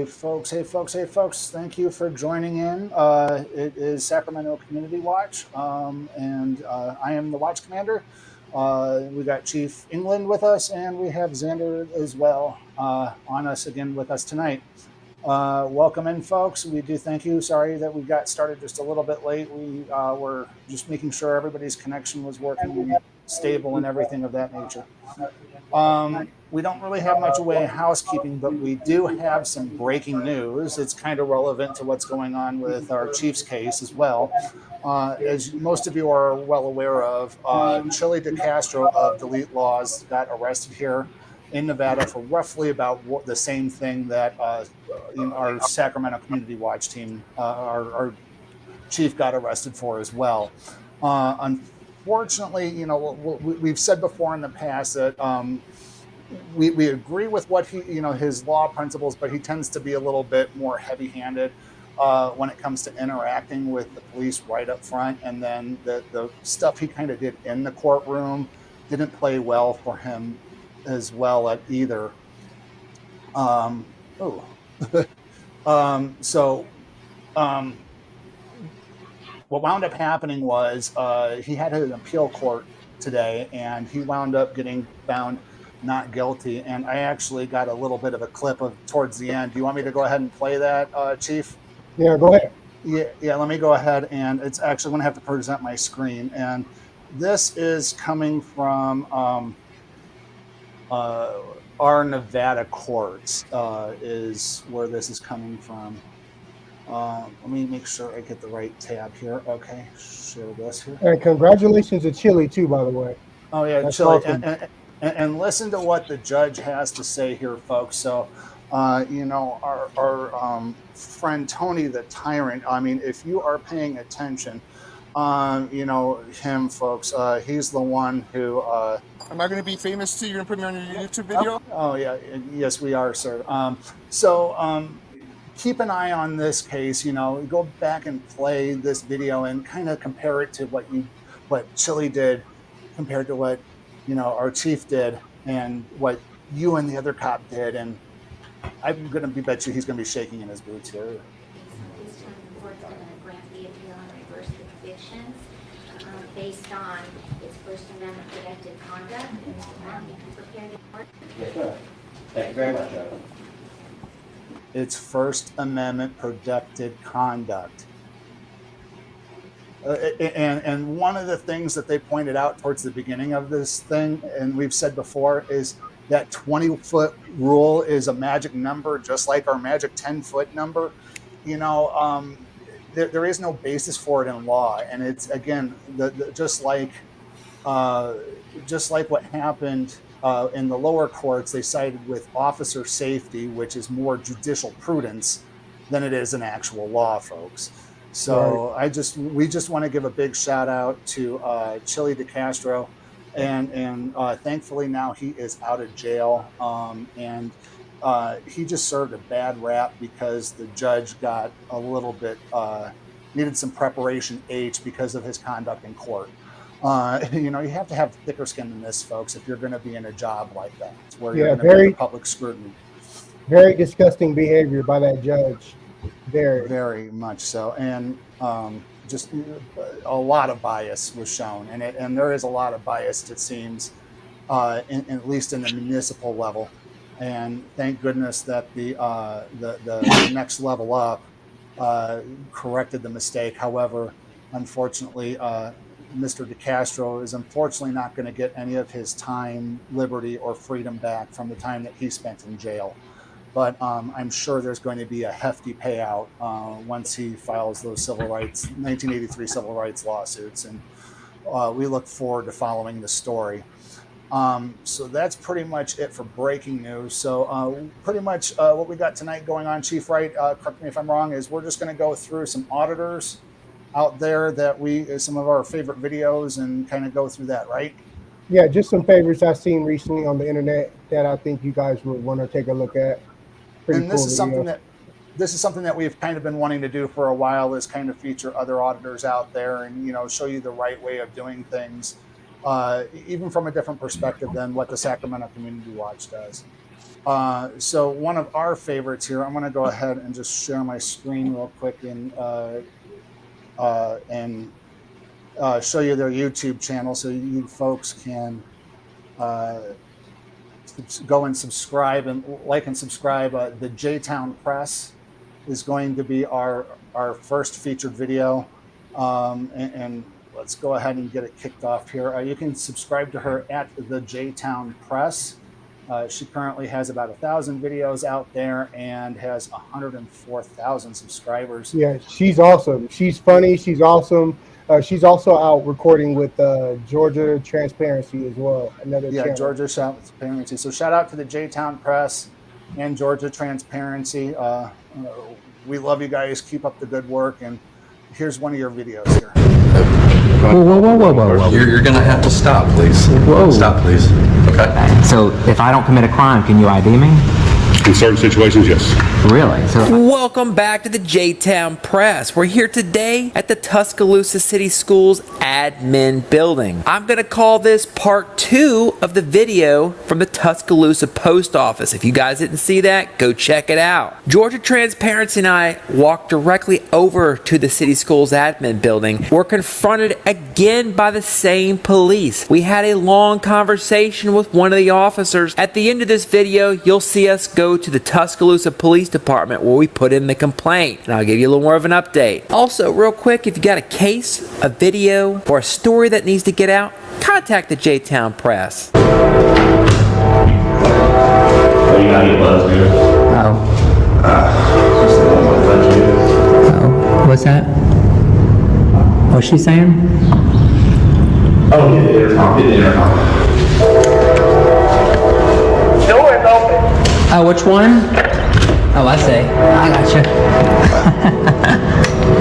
Hey folks, thank you for joining in. It is Sacramento Community Watch, and I am the watch commander. We got Chief England with us, and we have Xander as well on us again with us tonight. Welcome in, folks. We do thank you. Sorry that we got started just a little bit late. We were just making sure everybody's connection was working and stable and everything of that nature. We don't really have much away housekeeping, but we do have some breaking news. It's kind of relevant to what's going on with our Chiefs case as well. As most of you are well aware of, Chili DeCastro of Delete Laws got arrested here in Nevada for roughly about the same thing that our Sacramento Community Watch team, our chief, got arrested for as well. Unfortunately, we've said before in the past that we agree with what his law principles, but he tends to be a little bit more heavy-handed when it comes to interacting with the police right up front. And then the stuff he kind of did in the courtroom didn't play well for him as well at either. What wound up happening was he had an appeal court today, and he wound up getting found not guilty. And I actually got a little bit of a clip of towards the end. Do you want me to go ahead and play that, Chief? Yeah, go ahead. Yeah, let me go ahead. And it's actually going to have to present my screen. And this is coming from our Nevada courts is where this is coming from. Let me make sure I get the right tab here. Okay, share this here. And congratulations to Chili too, by the way. Oh yeah, that's Chili. Awesome. And listen to what the judge has to say here, folks. So, our friend Tony the Tyrant. I mean, if you are paying attention, him, folks. He's the one who. Am I going to be famous too? You're going to put me on your YouTube video? Oh yeah, yes we are, sir. Keep an eye on this case. Go back and play this video and kind of compare it to what Chili did compared to what our chief did and what you and the other cop did. And I'm going to bet you he's going to be shaking in his boots here. This time the court's going to grant the appeal and reverse the convictions based on its First Amendment protected conduct. And you can prepare the court. Yes, sir. Thank you very much, sir. It's First Amendment protected conduct. And one of the things that they pointed out towards the beginning of this thing, and we've said before, is that 20-foot rule is a magic number, just like our magic 10-foot number. There is no basis for it in law, and it's again just like what happened in the lower courts. They sided with officer safety, which is more judicial prudence than it is an actual law, folks. So right. We just want to give a big shout out to Chili DeCastro, and thankfully now he is out of jail, and he just served a bad rap because the judge got a little bit needed some preparation H because of his conduct in court. You have to have thicker skin than this, folks, if you're going to be in a job like that. It's where you're going to be under public scrutiny. Very disgusting behavior by that judge. Very much so. And just a lot of bias was shown. And there is a lot of bias, it seems, at least in the municipal level. And thank goodness that the next level up corrected the mistake. However, unfortunately, Mr. DeCastro is unfortunately not going to get any of his time, liberty, or freedom back from the time that he spent in jail. But I'm sure there's going to be a hefty payout once he files those 1983 civil rights lawsuits. And we look forward to following the story. So that's pretty much it for breaking news. So pretty much what we got tonight going on, Chief, right? Correct me if I'm wrong, is we're just going to go through some auditors out there that some of our favorite videos and kind of go through that, right? Yeah, just some favorites I've seen recently on the internet that I think you guys would want to take a look at. And this is something that we've kind of been wanting to do for a while, is kind of feature other auditors out there and show you the right way of doing things, even from a different perspective than what the Sacramento Community Watch does. So one of our favorites here, I'm going to go ahead and just share my screen real quick and show you their YouTube channel so you folks can go and subscribe and like and subscribe. The JTown Press is going to be our first featured video, and let's go ahead and get it kicked off here. You can subscribe to her at the JTown Press. She currently has about 1,000 videos out there and has 104,000 subscribers. Yeah, she's awesome. She's funny. She's awesome. She's also out recording with Georgia Transparency as well. Another channel. Georgia Transparency. So shout out to the JTown Press and Georgia Transparency. We love you guys. Keep up the good work. And here's one of your videos here. Whoa. You're going to have to stop, please. Whoa. Stop, please. Okay. So if I don't commit a crime, can you ID me? In certain situations, yes. Really? So Welcome back to the JTown Press. We're here today at the Tuscaloosa City Schools admin building. I'm going to call this part 2 of the video from the Tuscaloosa post office. If you guys didn't see that, go check it out. Georgia Transparency and I walked directly over to the City Schools admin building. We're confronted again by the same police. We had a long conversation with one of the officers. At the end of this video, you'll see us go to the Tuscaloosa Police Department where we put in the complaint, and I'll give you a little more of an update. Also, real quick, if you got a case, a video, or a story that needs to get out, contact the JTown Press. Oh, you got any buzz, dude? Oh, what's that? What's she saying? Oh, get the intercom, get the intercom. Door is open. Oh, which one? Oh, I see. I gotcha.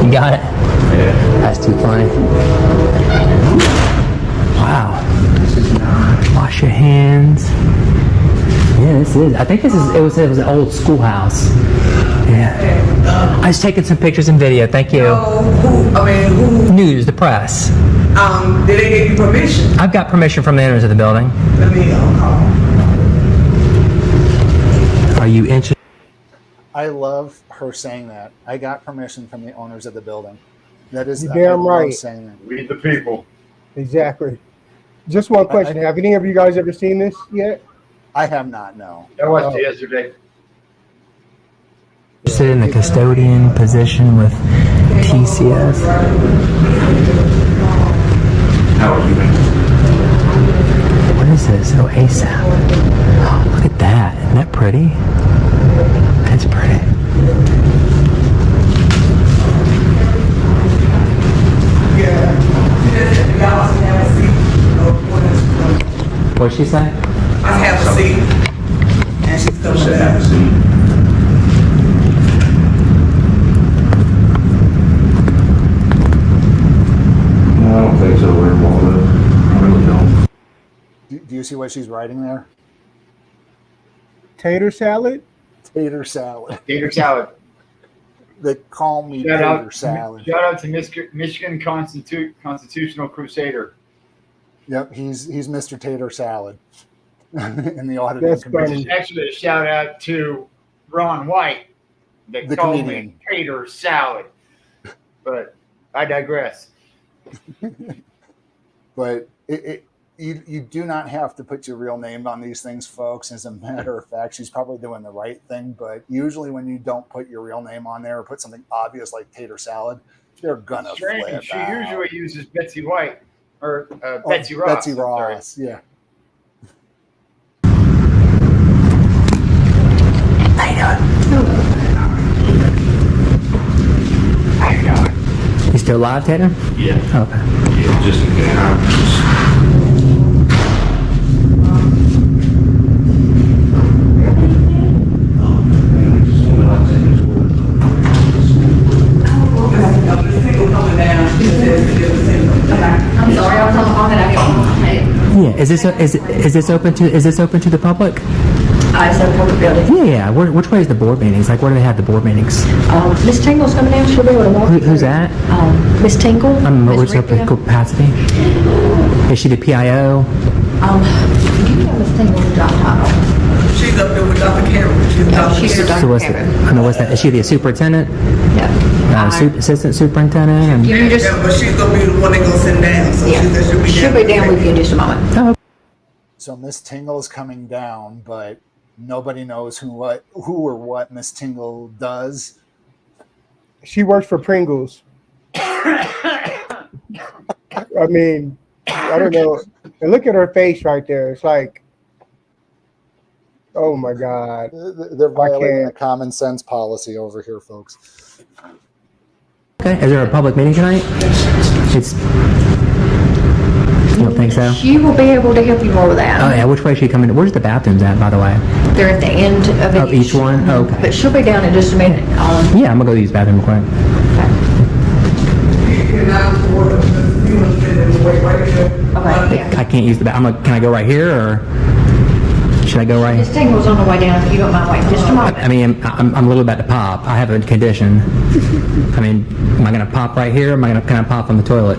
You got it? Yeah. That's too funny. Wow. Wash your hands. Yeah, this is. I think this is. It was an old schoolhouse. Yeah. I was taking some pictures and video. Thank you. Who? News, the press. Did they give you permission? I've got permission from the owners of the building. Let me call. Are you interested? I love her saying that. I got permission from the owners of the building. That is You're damn I love right. saying that. Read the people. Exactly. Just one question. Have any of you guys ever seen this yet? I have not, no. I watched it yesterday. In the custodian position with TCS. How are you, man? What is this? Oh, ASAP. Oh, look at that. Isn't that pretty? That's pretty. What'd she say? I have a seat. And she's coming Should back. have a seat. No, I don't think so. We're involved. I really don't. Do you see what she's writing there? Tater salad? Tater salad. Tater salad. They call me Shout tater out, salad. shout out to Michigan Constitutional Crusader. Yep, he's Mr. Tater Salad in the auditing That's committee. funny. Actually, a shout out to Ron White. They The call comedian. me Tater Salad. But I digress. But you do not have to put your real name on these things, folks. As a matter of fact, she's probably doing the right thing. But usually when you don't put your real name on there or put something obvious like tater salad, they're gonna Strange. flip She out. usually uses Betsy White or Oh, Betsy Ross. Betsy I'm sorry. Ross, yeah. You still live, Tater? Yeah. Okay. Yeah, just in case. I'm sorry, I was on the phone and I didn't. Yeah. Is this open to the public? I said public building. Yeah. Which way is the board meetings? Like, where do they have the board meetings? Miss Tingle's coming down. She'll be able to walk. Who's that? Miss Tingle. What's her capacity? Is she the PIO? You know Miss Tingle's job title. She's she's up there with Dr. Cameron. She's Dr. She's Cameron. So what's it? I know what's that? Is she the superintendent? Assistant superintendent? And, You can just, Yeah, but she's gonna be the one that gonna sit down. So yeah, she said she'll be down with you in just a moment. oh, So Miss Tingle's coming down, but nobody knows who or what Miss Tingle does. She works for Pringles. I mean, I don't know. And look at her face right there. It's like, oh my God. They're violating can't. a common sense policy over here, folks. okay. Is there a public meeting tonight? It's. You don't think so? She will be able to help you more with that. Oh yeah. Which way is she coming? Where's the bathrooms at, by the way? They're at the end of Of each one? Okay. But she'll be down in just a minute. Yeah, I'm gonna go use the bathroom quick. Okay, yeah. I can't use the bathroom. Can I go right here, or should I go right? Miss Tingle's on the way down, if you don't mind waiting just a moment. I mean, I'm a little about to pop. I have a condition. I mean, am I gonna pop right here? Or can I pop on the toilet?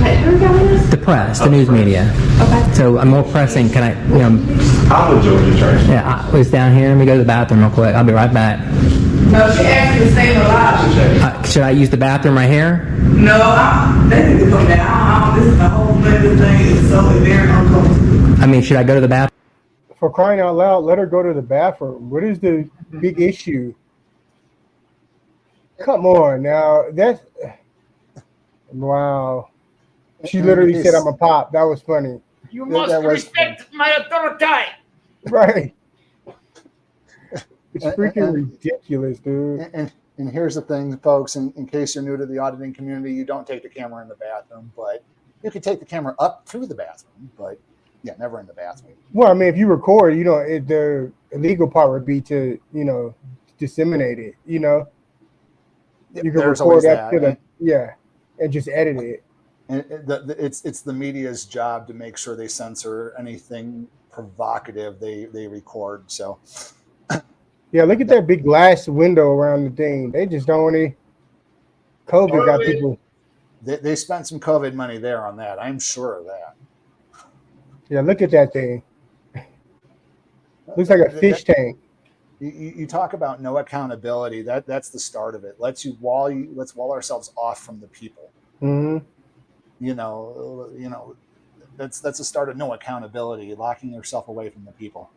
Okay, who got this? The press, the news media. Okay. So I'm more pressing. Can I? I'm with Georgia Church. Yeah, it's down here. Let me go to the bathroom real quick. I'll be right back. No, she actually staying alive. Should I use the bathroom right here? No, they need to come down. This is the whole thing is so very uncomfortable. I mean, should I go to the bathroom? For crying out loud, let her go to the bathroom. What is the big issue? Come on now. That's wow. She literally said I'm a pop. That was funny. You must respect my authority. Right. It's freaking ridiculous, dude. And here's the thing, folks, in case you're new to the auditing community, you don't take the camera in the bathroom, but you can take the camera up through the bathroom, but yeah, never in the bathroom. Well, I mean, if you record, the illegal part would be to, disseminate it, You can There's record always that that. and just edit it. And it's the media's job to make sure they censor anything provocative they record. So Yeah, look at that big glass window around the thing. They just don't want to. COVID got people. they spent some COVID money there on that. I'm sure of that. Yeah, look at that thing. Looks like a fish tank. You talk about no accountability. That's the start of it. Let's wall ourselves off from the people. Mm-hmm. That's the start of no accountability, locking yourself away from the people.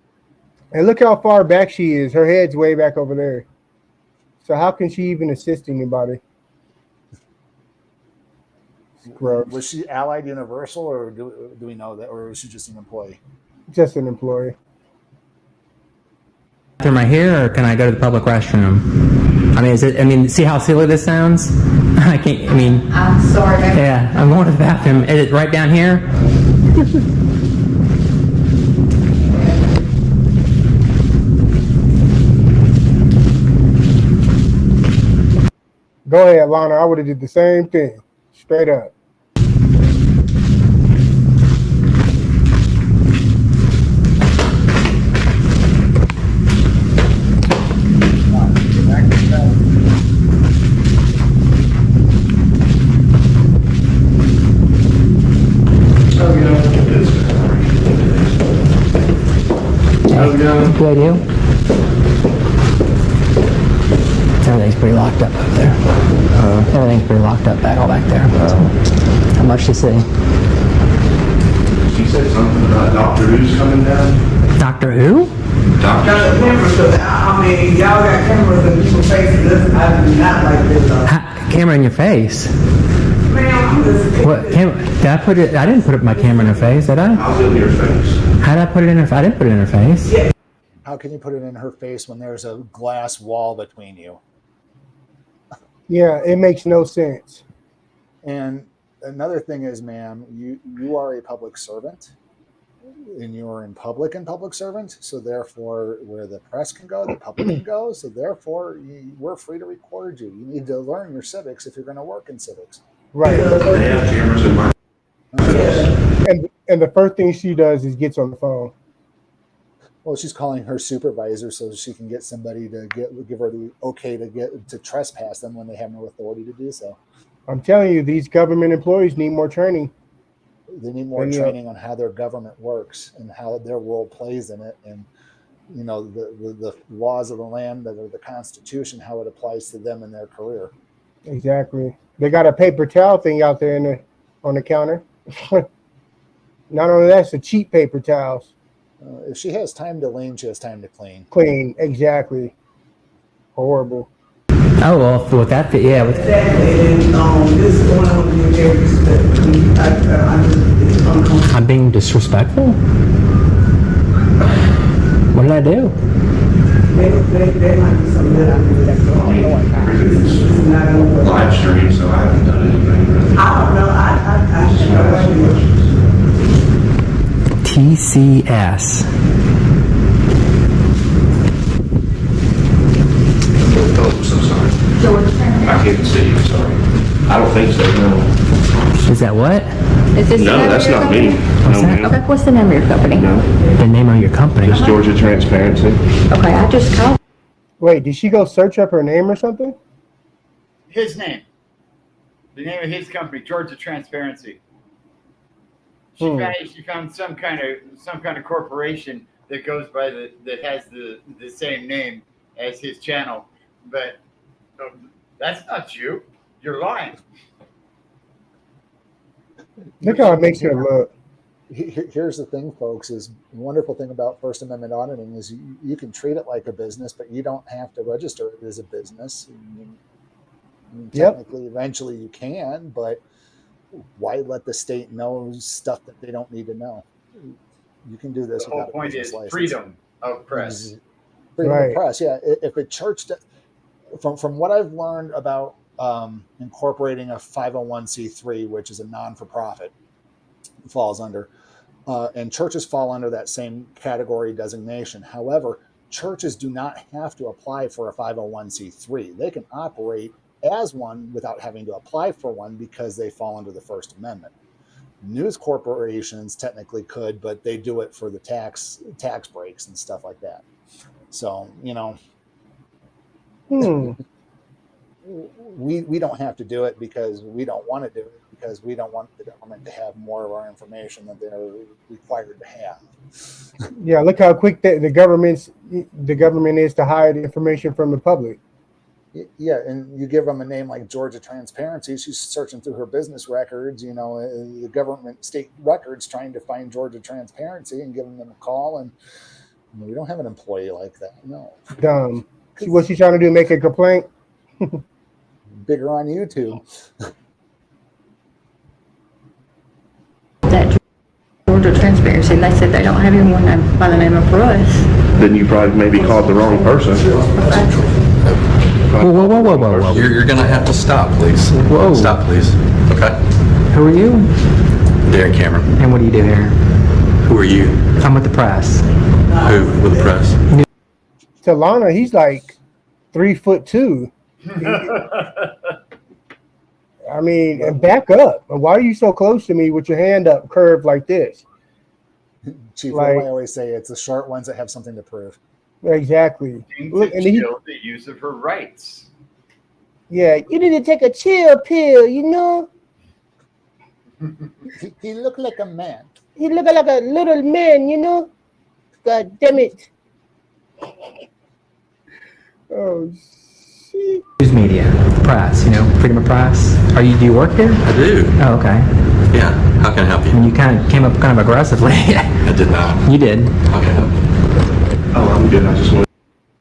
And look how far back she is. Her head's way back over there. So how can she even assist anybody? It's gross. Was she Allied Universal, or do we know that, or was she just an employee? Just an employee. Bathroom right here, or can I go to the public restroom? I mean, see how silly this sounds? I can't. I mean, I'm sorry, baby. yeah, I'm going to the bathroom. Is it right down here? Go ahead, Lana. I would have did the same thing. Straight up. Good, you? Everything's pretty locked up up there. Everything's pretty locked up all back there. So, how much to see? She said something about Dr. Who's coming down. Doctor who? Got the cameras, so y'all got cameras in people's faces. I do not like this. Camera in your face? Ma'am, I'm just. What camera? Did I put it? I didn't put my camera in her face, did I? I was in your face. How did I put it in her? I didn't put it in her face. Yeah. How can you put it in her face when there's a glass wall between you? Yeah, it makes no sense. And another thing is, ma'am, you are a public servant, and you are in public and public servant. So therefore, where the press can go, the public can go. So therefore, we're free to record you. You need to learn your civics if you're going to work in civics. Right. They have cameras in my. And the first thing she does is gets on the phone. Well, she's calling her supervisor so she can get somebody to give her the okay to trespass them when they have no authority to do so. I'm telling you, these government employees need more training. They need more training on how their government works and how their role plays in it. And the laws of the land that are the Constitution, how it applies to them in their career. Exactly. They got a paper towel thing out there on the counter. Not only that, it's a cheap paper towels. If she has time to lean, she has time to clean. Clean, exactly. Horrible. Oh well, with that, yeah. With, Exactly, and this is one of them very respectful. It's uncomfortable. I'm being disrespectful. What did I do? They might be something that I do that's wrong. It's not gonna work. Live stream, so I haven't done anything really. I don't know, I should know. TCS. Oh, I'm so sorry. I can't see you, sorry. I don't think so, no. Is that what? Is this the No, name that's of your not company? me. What's No, that? ma'am. Okay, what's the name of your company? No, The name of your company. it's Georgia Transparency. Okay, I just called. Wait, did she go search up her name or something? His name. The name of his company, Georgia Transparency. She found some kind of corporation that goes by that has the same name as his channel, but that's not you. You're lying. Look how it makes her look. Here's the thing, folks, is the wonderful thing about First Amendment auditing is you can treat it like a business, but you don't have to register it as a business. Technically, eventually you can, but why let the state know stuff that they don't need to know? You can do this The whole without a point business is license. freedom of press. Freedom Right. of press, yeah. If a church, from what I've learned about incorporating a 501c3, which is a non-for-profit, falls under, and churches fall under that same category designation. However, churches do not have to apply for a 501c3. They can operate as one without having to apply for one because they fall under the First Amendment. News corporations technically could, but they do it for the tax breaks and stuff like that. So, we don't have to do it because we don't want to do it, because we don't want the government to have more of our information that they're required to have. Yeah, look how quick the government is to hide information from the public. Yeah, and you give them a name like Georgia Transparency. She's searching through her business records, the government state records, trying to find Georgia Transparency and giving them a call. And we don't have an employee like that. No. Dumb. What's she trying to do? Make a complaint? Bigger on YouTube. That Georgia Transparency, and they said they don't have anyone by the name of Russ. Then you probably maybe called the wrong person. Whoa. You're gonna have to stop, please. Whoa. Stop, please. Okay. Who are you? Darren Cameron. And what do you do here? Who are you? I'm with the press. Who with the press? To Lana, he's like 3'2". I mean, and back up. Why are you so close to me with your hand up, curved like this? Chief, what do I always say? It's the short ones that have something to prove. Exactly. Look, and Chill the use of her rights. yeah, you need to take a chill pill, He looked like a man. He look like a little man, God damn it. Oh, shit. News media, press, freedom of press. Do you work here? I do. Oh, okay. Yeah. How can I help I you? mean, you kind of came up kind of aggressively. I did not. You did. How can I help you? Oh, I'm good. I just wanted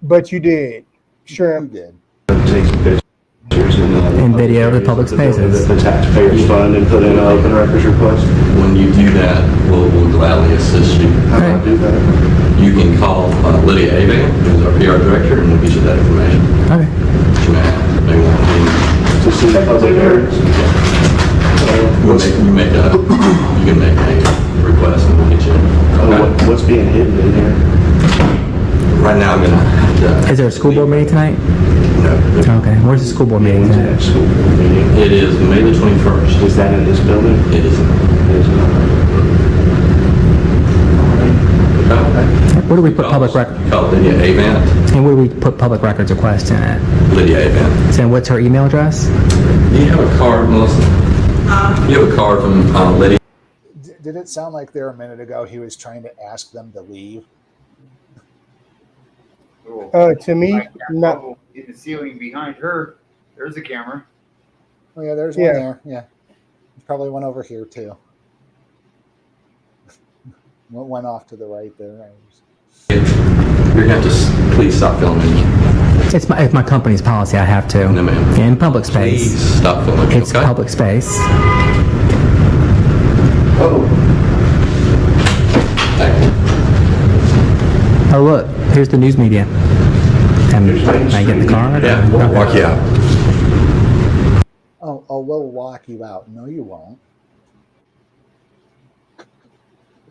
But you did. Shrimp. He did. to take some pictures And video of the public spaces. The taxpayers fund and put in an open records request. When you do that, we'll gladly assist you. How do I do that? You can call Lydia Avan, who's our PR director, and we'll get you that information. Okay. You may want to To see the public areas. you can make a request and we'll get you. Okay. What's being hidden in here? Right now, I'm gonna have to. Is there a school board meeting tonight? No. Okay. Where's the school board meeting When's the at? next school board meeting? It is May the 21st. Is that in this building? It is. It is not. Where do we put public record? Call Lydia Avant. And where do we put public records request in at? Lydia Avant. So what's her email address? Do you have a card, Melissa? You have a card from Lydia? Did it sound like there a minute ago he was trying to ask them to leave? school. To me, Like that not. bubble in the ceiling behind her, there's a camera. Oh yeah, there's Yeah. one there. Yeah, there's probably one over here too. One off to the right there. You're gonna have to please stop filming. It's my company's policy. I have to. No, ma'am. In public space. Please stop filming. It's okay? public space. Oh. Thank you. Oh look, here's the news media. Can I get the card? Yeah, we'll walk you out. Oh, we'll walk you out. No, you won't.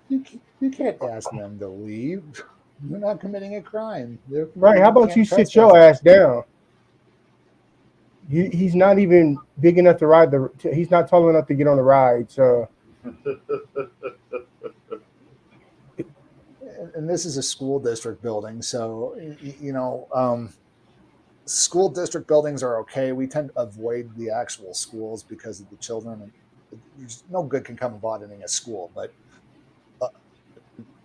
You can't ask them to leave. You're not committing a crime. Right. How about you sit your ass down? He's not even big enough to ride he's not tall enough to get on the ride. So. And this is a school district building, so school district buildings are okay. We tend to avoid the actual schools because of the children, and there's no good can come about in a school. But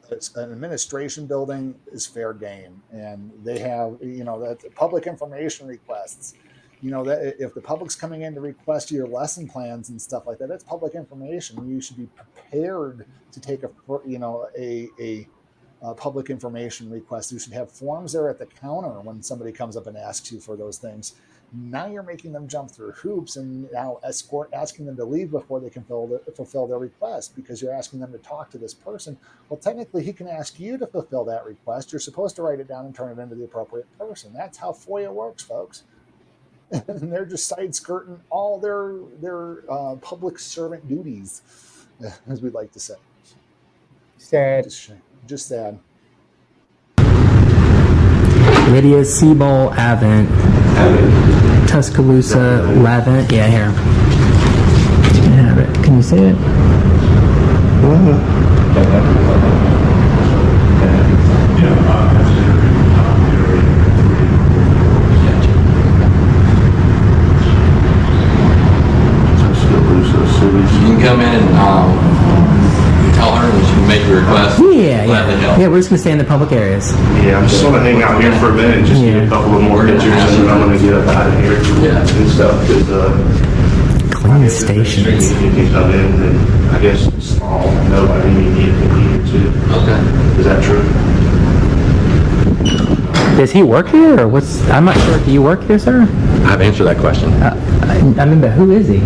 it's an administration building is fair game, and they have that public information requests. That if the public's coming in to request your lesson plans and stuff like that, that's public information. You should be prepared to take a public information request. You should have forms there at the counter when somebody comes up and asks you for those things. Now you're making them jump through hoops and now asking them to leave before they can fulfill their request because you're asking them to talk to this person. Well, technically, he can ask you to fulfill that request. You're supposed to write it down and turn it into the appropriate person. That's how FOIA works, folks. And they're just side-skirting all their public servant duties, as we'd like to say. Sad. Just sad. Lydia Seabold Avant. Tuscaloosa Lavant. Yeah, here. Yeah, can you see it? You can come in and tell her that she can make your request. Yeah, we're just gonna stay in the public areas. Yeah, I'm just gonna hang out here for a minute and just get a couple of more pictures and then I'm gonna get up out of here and stuff because clean stations. You can come in and I guess it's small, nobody needed to be here too. Okay. Is that true? Does he work here, or what's? I'm not sure. Do you work here, sir? I've answered that question. I mean, but who is he?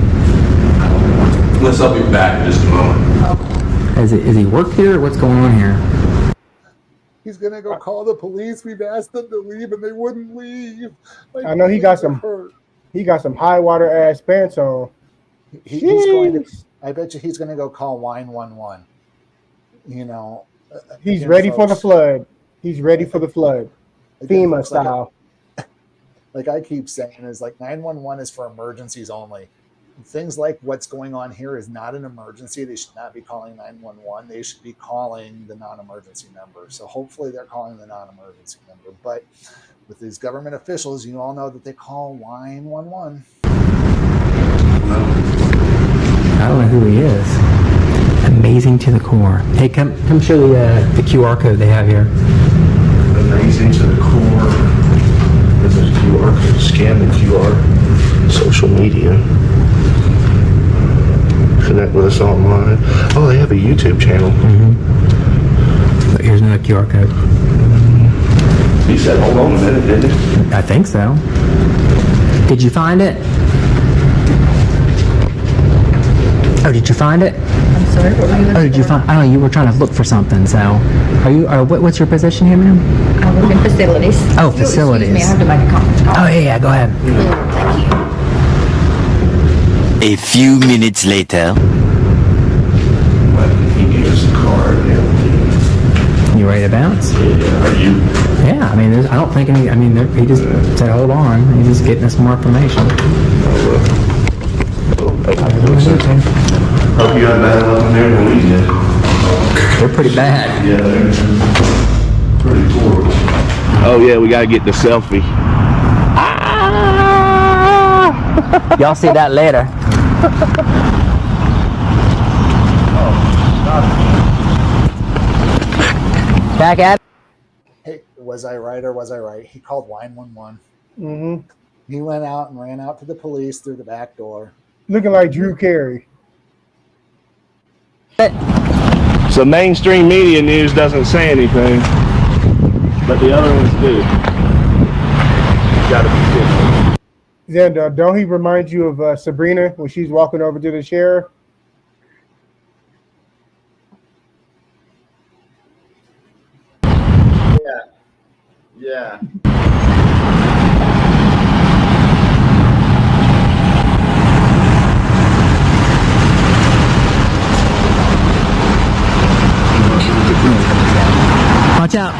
Let's I'll be back in just a moment. Is he work here, or what's going on here? He's gonna go call the police. We've asked them to leave, and they wouldn't leave. I know he got some high water ass pants on. He's going to. I bet you he's going to go call 911. He's ready for the flood. He's ready for the flood. FEMA style. Like I keep saying, is like 911 is for emergencies only. Things like what's going on here is not an emergency. They should not be calling 911. They should be calling the non-emergency number. So hopefully they're calling the non-emergency number. But with these government officials, you all know that they call 911. I don't know who he is. Amazing to the core. Hey, come show the QR code they have here. Amazing to the core. There's a QR code. Scan the QR. Social media. Connect with us online. Oh, they have a YouTube channel. Mm-hmm. But here's another QR code. He said, hold on a minute, didn't he? I think so. Did you find it? Oh, did you find it? I'm sorry, what were you looking Oh, did you for? find? Oh, you were trying to look for something. So, are you? What's your position here, ma'am? I work in facilities. Oh, facilities. Excuse me, I have to make a conference call. Oh, yeah. Go ahead. Thank you. A few minutes later. He gave us the card and everything. You ready to bounce? Yeah, are you? Yeah. I mean, I don't think any. I mean, he just said, "Hold on." He's just getting us more information. Hope you had bad luck in there than we did. They're pretty bad. Yeah, they're pretty poor. Oh yeah, we gotta get the selfie. Y'all see that later. Back at it. Hey, was I right or was I right? He called 911. Mm-hmm. He went out and ran out to the police through the back door. Looking like Drew Carey. So mainstream media news doesn't say anything, but the other ones do. You gotta be careful. Xander, don't he remind you of Sabrina when she's walking over to the sheriff? Yeah. Watch out.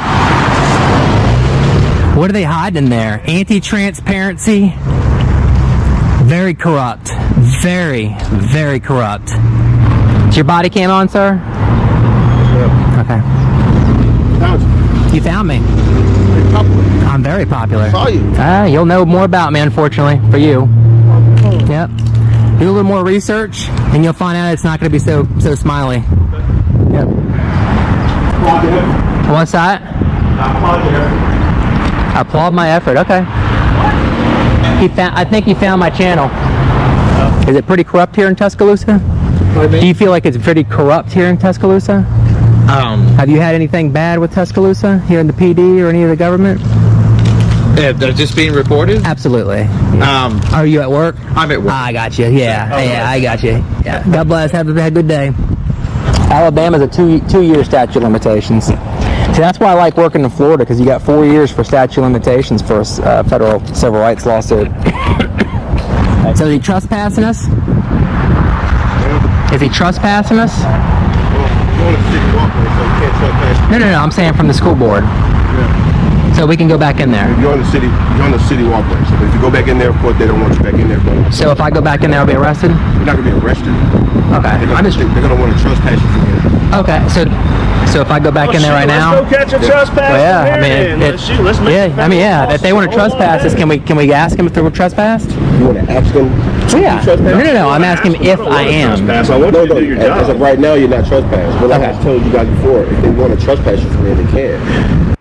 What are they hiding there? Anti-transparency. Very corrupt. Very, very corrupt. Is your body cam on, sir? Okay. You found me. I'm very popular. You'll know more about me, unfortunately, for you. Yep. Do a little more research, and you'll find out it's not going to be so smiley. Yep. What's that? I applaud my effort. Okay. I think he found my channel. Is it pretty corrupt here in Tuscaloosa? Do you feel like it's pretty corrupt here in Tuscaloosa? Have you had anything bad with Tuscaloosa here in the PD or any of the government? They're just being reported? Absolutely. Are you at work? I'm at work. I got you. Yeah, I got you. Yeah. God bless. Have a good day. Alabama's a two-year statute of limitations. See, that's why I like working in Florida, because you got 4 years for statute of limitations for a federal civil rights lawsuit. So is he trespassing us? Is he trespassing us? No, I'm saying from the school board. So we can go back in there. You're on the city walkway. So if you go back in there, of course, they don't want you back in there. But so if I go back in there, I'll be arrested? You're not gonna be arrested. Okay. They're gonna want to trespass you from here. Okay. So if I go back in there right now, let's go catch a trespass. Well, yeah, I mean, let's make if they want to trespass us, can we ask them if they were trespassed? You want to ask them? Yeah. No. I'm asking if I am. I want you to do your job. As of right now, you're not trespassed. But like I was telling you guys before, if they want to trespass you from here, they can.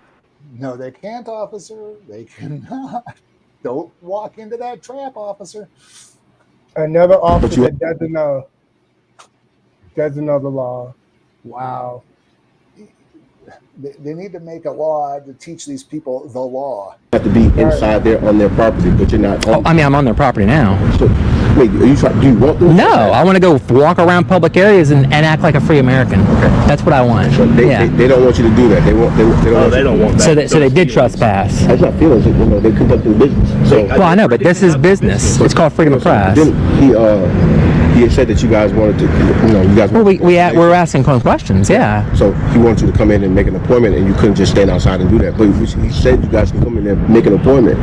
No, they can't, officer. They cannot. Don't walk into that trap, officer. Another officer that doesn't know the law. Wow. They need to make a law to teach these people the law. You have to be inside there on their property, but you're not. I'm on their property now. So, wait, do you want them? No, I want to go walk around public areas and act like a free American. That's what I want. So they don't want you to do that. They don't want that. So they did trespass. That's not feelings. They conducting business. So, well, I know, but this is business. It's called freedom of press. He had said that you guys wanted to, you guys. Well, we're asking questions, yeah. So he wanted you to come in and make an appointment, and you couldn't just stand outside and do that. But he said you guys can come in there and make an appointment.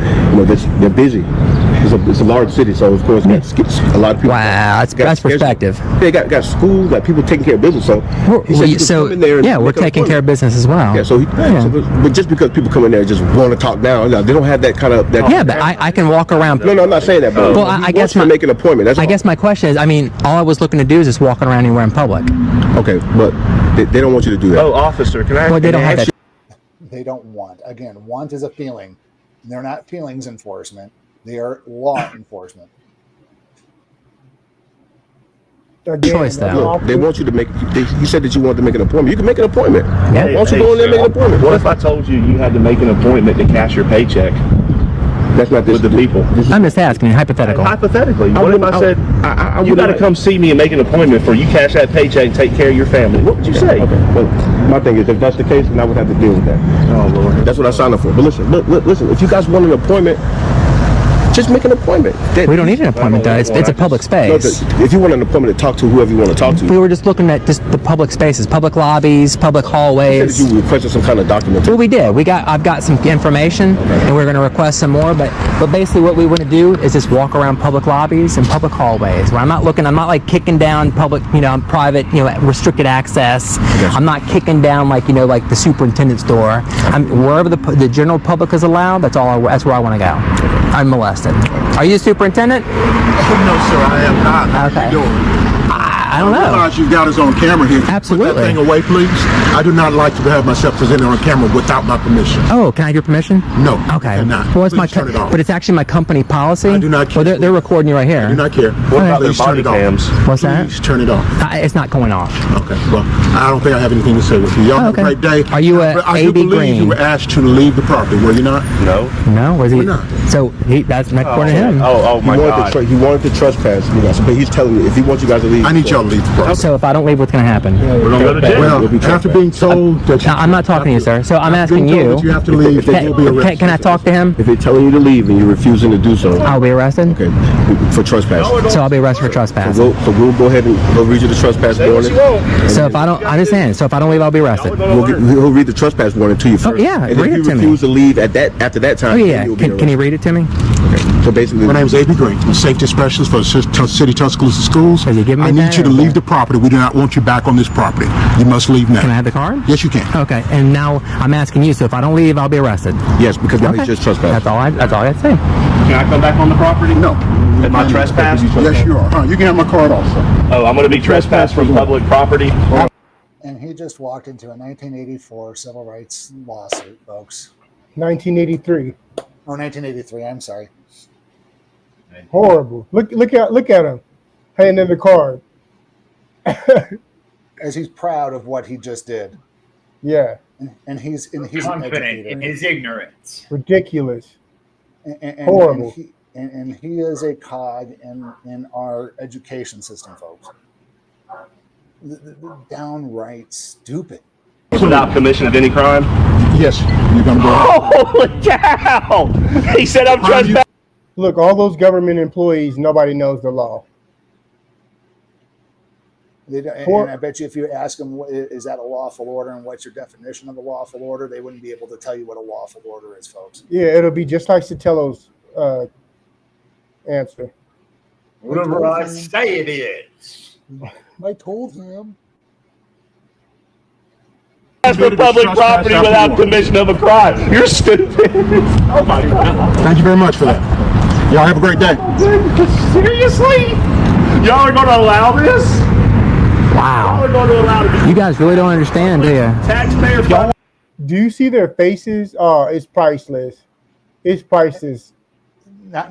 They're busy. It's a large city, so of course a lot of people. Wow, that's perspective. They got schools, got people taking care of business. So we're taking care of business as well. Yeah, but just because people come in there and just want to talk down, they don't have that kind of. Yeah, but I can walk around. No, I'm not saying that. But I guess make an appointment. That's I guess my question is, all I was looking to do is just walking around anywhere in public. Okay, but they don't want you to do that. Oh, officer, can I? Well, they don't have that. They don't want. Again, want is a feeling. They're not feelings enforcement. They are law enforcement. Choice, though. They want you to make. You said that you wanted to make an appointment. You can make an appointment. Yeah. Why don't you go in there and make an appointment? What if I told you had to make an appointment to cash your paycheck? That's not this. With the people. I'm just asking, hypothetical. Hypothetically, what if I said you got to come see me and make an appointment for you cash that paycheck and take care of your family? What would you say? Okay. Well, my thing is, if that's the case, then I would have to deal with that. Oh Lord. That's what I signed up for. But listen. If you guys want an appointment, just make an appointment. We don't need an appointment, though. It's a public space. If you want an appointment to talk to whoever you want to talk to. We were just looking at just the public spaces, public lobbies, public hallways. You requested some kind of document. Well, we did. I've got some information, and we're going to request some more. But basically, what we want to do is just walk around public lobbies and public hallways. Where I'm not like kicking down public, private, restricted access. I'm not kicking down like the superintendent's door. Wherever the general public is allowed. That's where I want to go. Unmolested. Are you the superintendent? No, sir, I am not. Okay. I don't know. I realize you got us on camera here. Absolutely. Put that thing away, please. I do not like to have myself presented on camera without my permission. Oh, can I have your permission? No. Okay. Not. Well, it's Please turn it off. but it's actually my company policy. I do not care. Well, they're recording you right here. I do not care. What about their Please turn body it off. cams? What's that? Please turn it off. It's not going off. Okay. Well, I don't think I have anything to say with you. Y'all have a great day. Are you I do A.B. believe Green? you were asked to leave the property, were you not? No. No, was he? We're not. So that's not according to him. Oh my God. He wanted to trespass, you guys, but he's telling you if he wants you guys to leave. I need y'all to leave the property. So if I don't leave, what's going to happen? We're gonna go to jail. Well, after being told that you, I'm not talking to you, sir. So I'm asking being told you. that you have to leave, Can, you will be arrested. can I talk to him? If they're telling you to leave and you're refusing to do so, I'll be arrested. okay, for trespass. So I'll be arrested for trespassing. So we'll go ahead and we'll read you the trespass warning. So if I don't, I understand. So if I don't leave, I'll be arrested. He'll read the trespass warning to you first. yeah, and read if it you to me. refuse to leave after that time, Oh then yeah. you'll be Can you read it to me? Okay. So basically, My name is A.B. Green. I'm a safety specialist for the City Tuscaloosa Schools. Has he given me I need that you to or leave what? the property. We do not want you back on this property. You must leave now. Can I have the card? Yes, you can. Okay. And now I'm asking you. So if I don't leave, I'll be arrested. yes, because now he's just trespassing. That's all I got to say. Can I come back on the property? No. Am I trespassed? Yes, you are. You can have my card also. Oh, I'm going to be trespassed from public property. And he just walked into a 1984 civil rights lawsuit, folks. 1983. Oh, 1983. I'm sorry. Horrible. Look at him. Handing the card. As he's proud of what he just did. Yeah. And he's an Confident educator. in his ignorance. Ridiculous. And Horrible. And he is a cog in our education system, folks. The downright stupid. Without commission of any crime? Yes, you're going to go. Holy cow! He said I'm trespassing. Look, all those government employees, nobody knows the law. And I bet you if you ask them, is that a lawful order and what's your definition of a lawful order, they wouldn't be able to tell you what a lawful order is, folks. Yeah, it'll be just like Sotelo answer. Whatever I say it is. I told him. That's for public property without commission of a crime. You're stupid. Oh my God. Thank you very much for that. Y'all have a great day. Seriously? Y'all are going to allow this? Wow. Y'all are going to allow this? You guys really don't understand, do you? Taxpayers. Do you see their faces? Oh, it's priceless. It's priceless. Now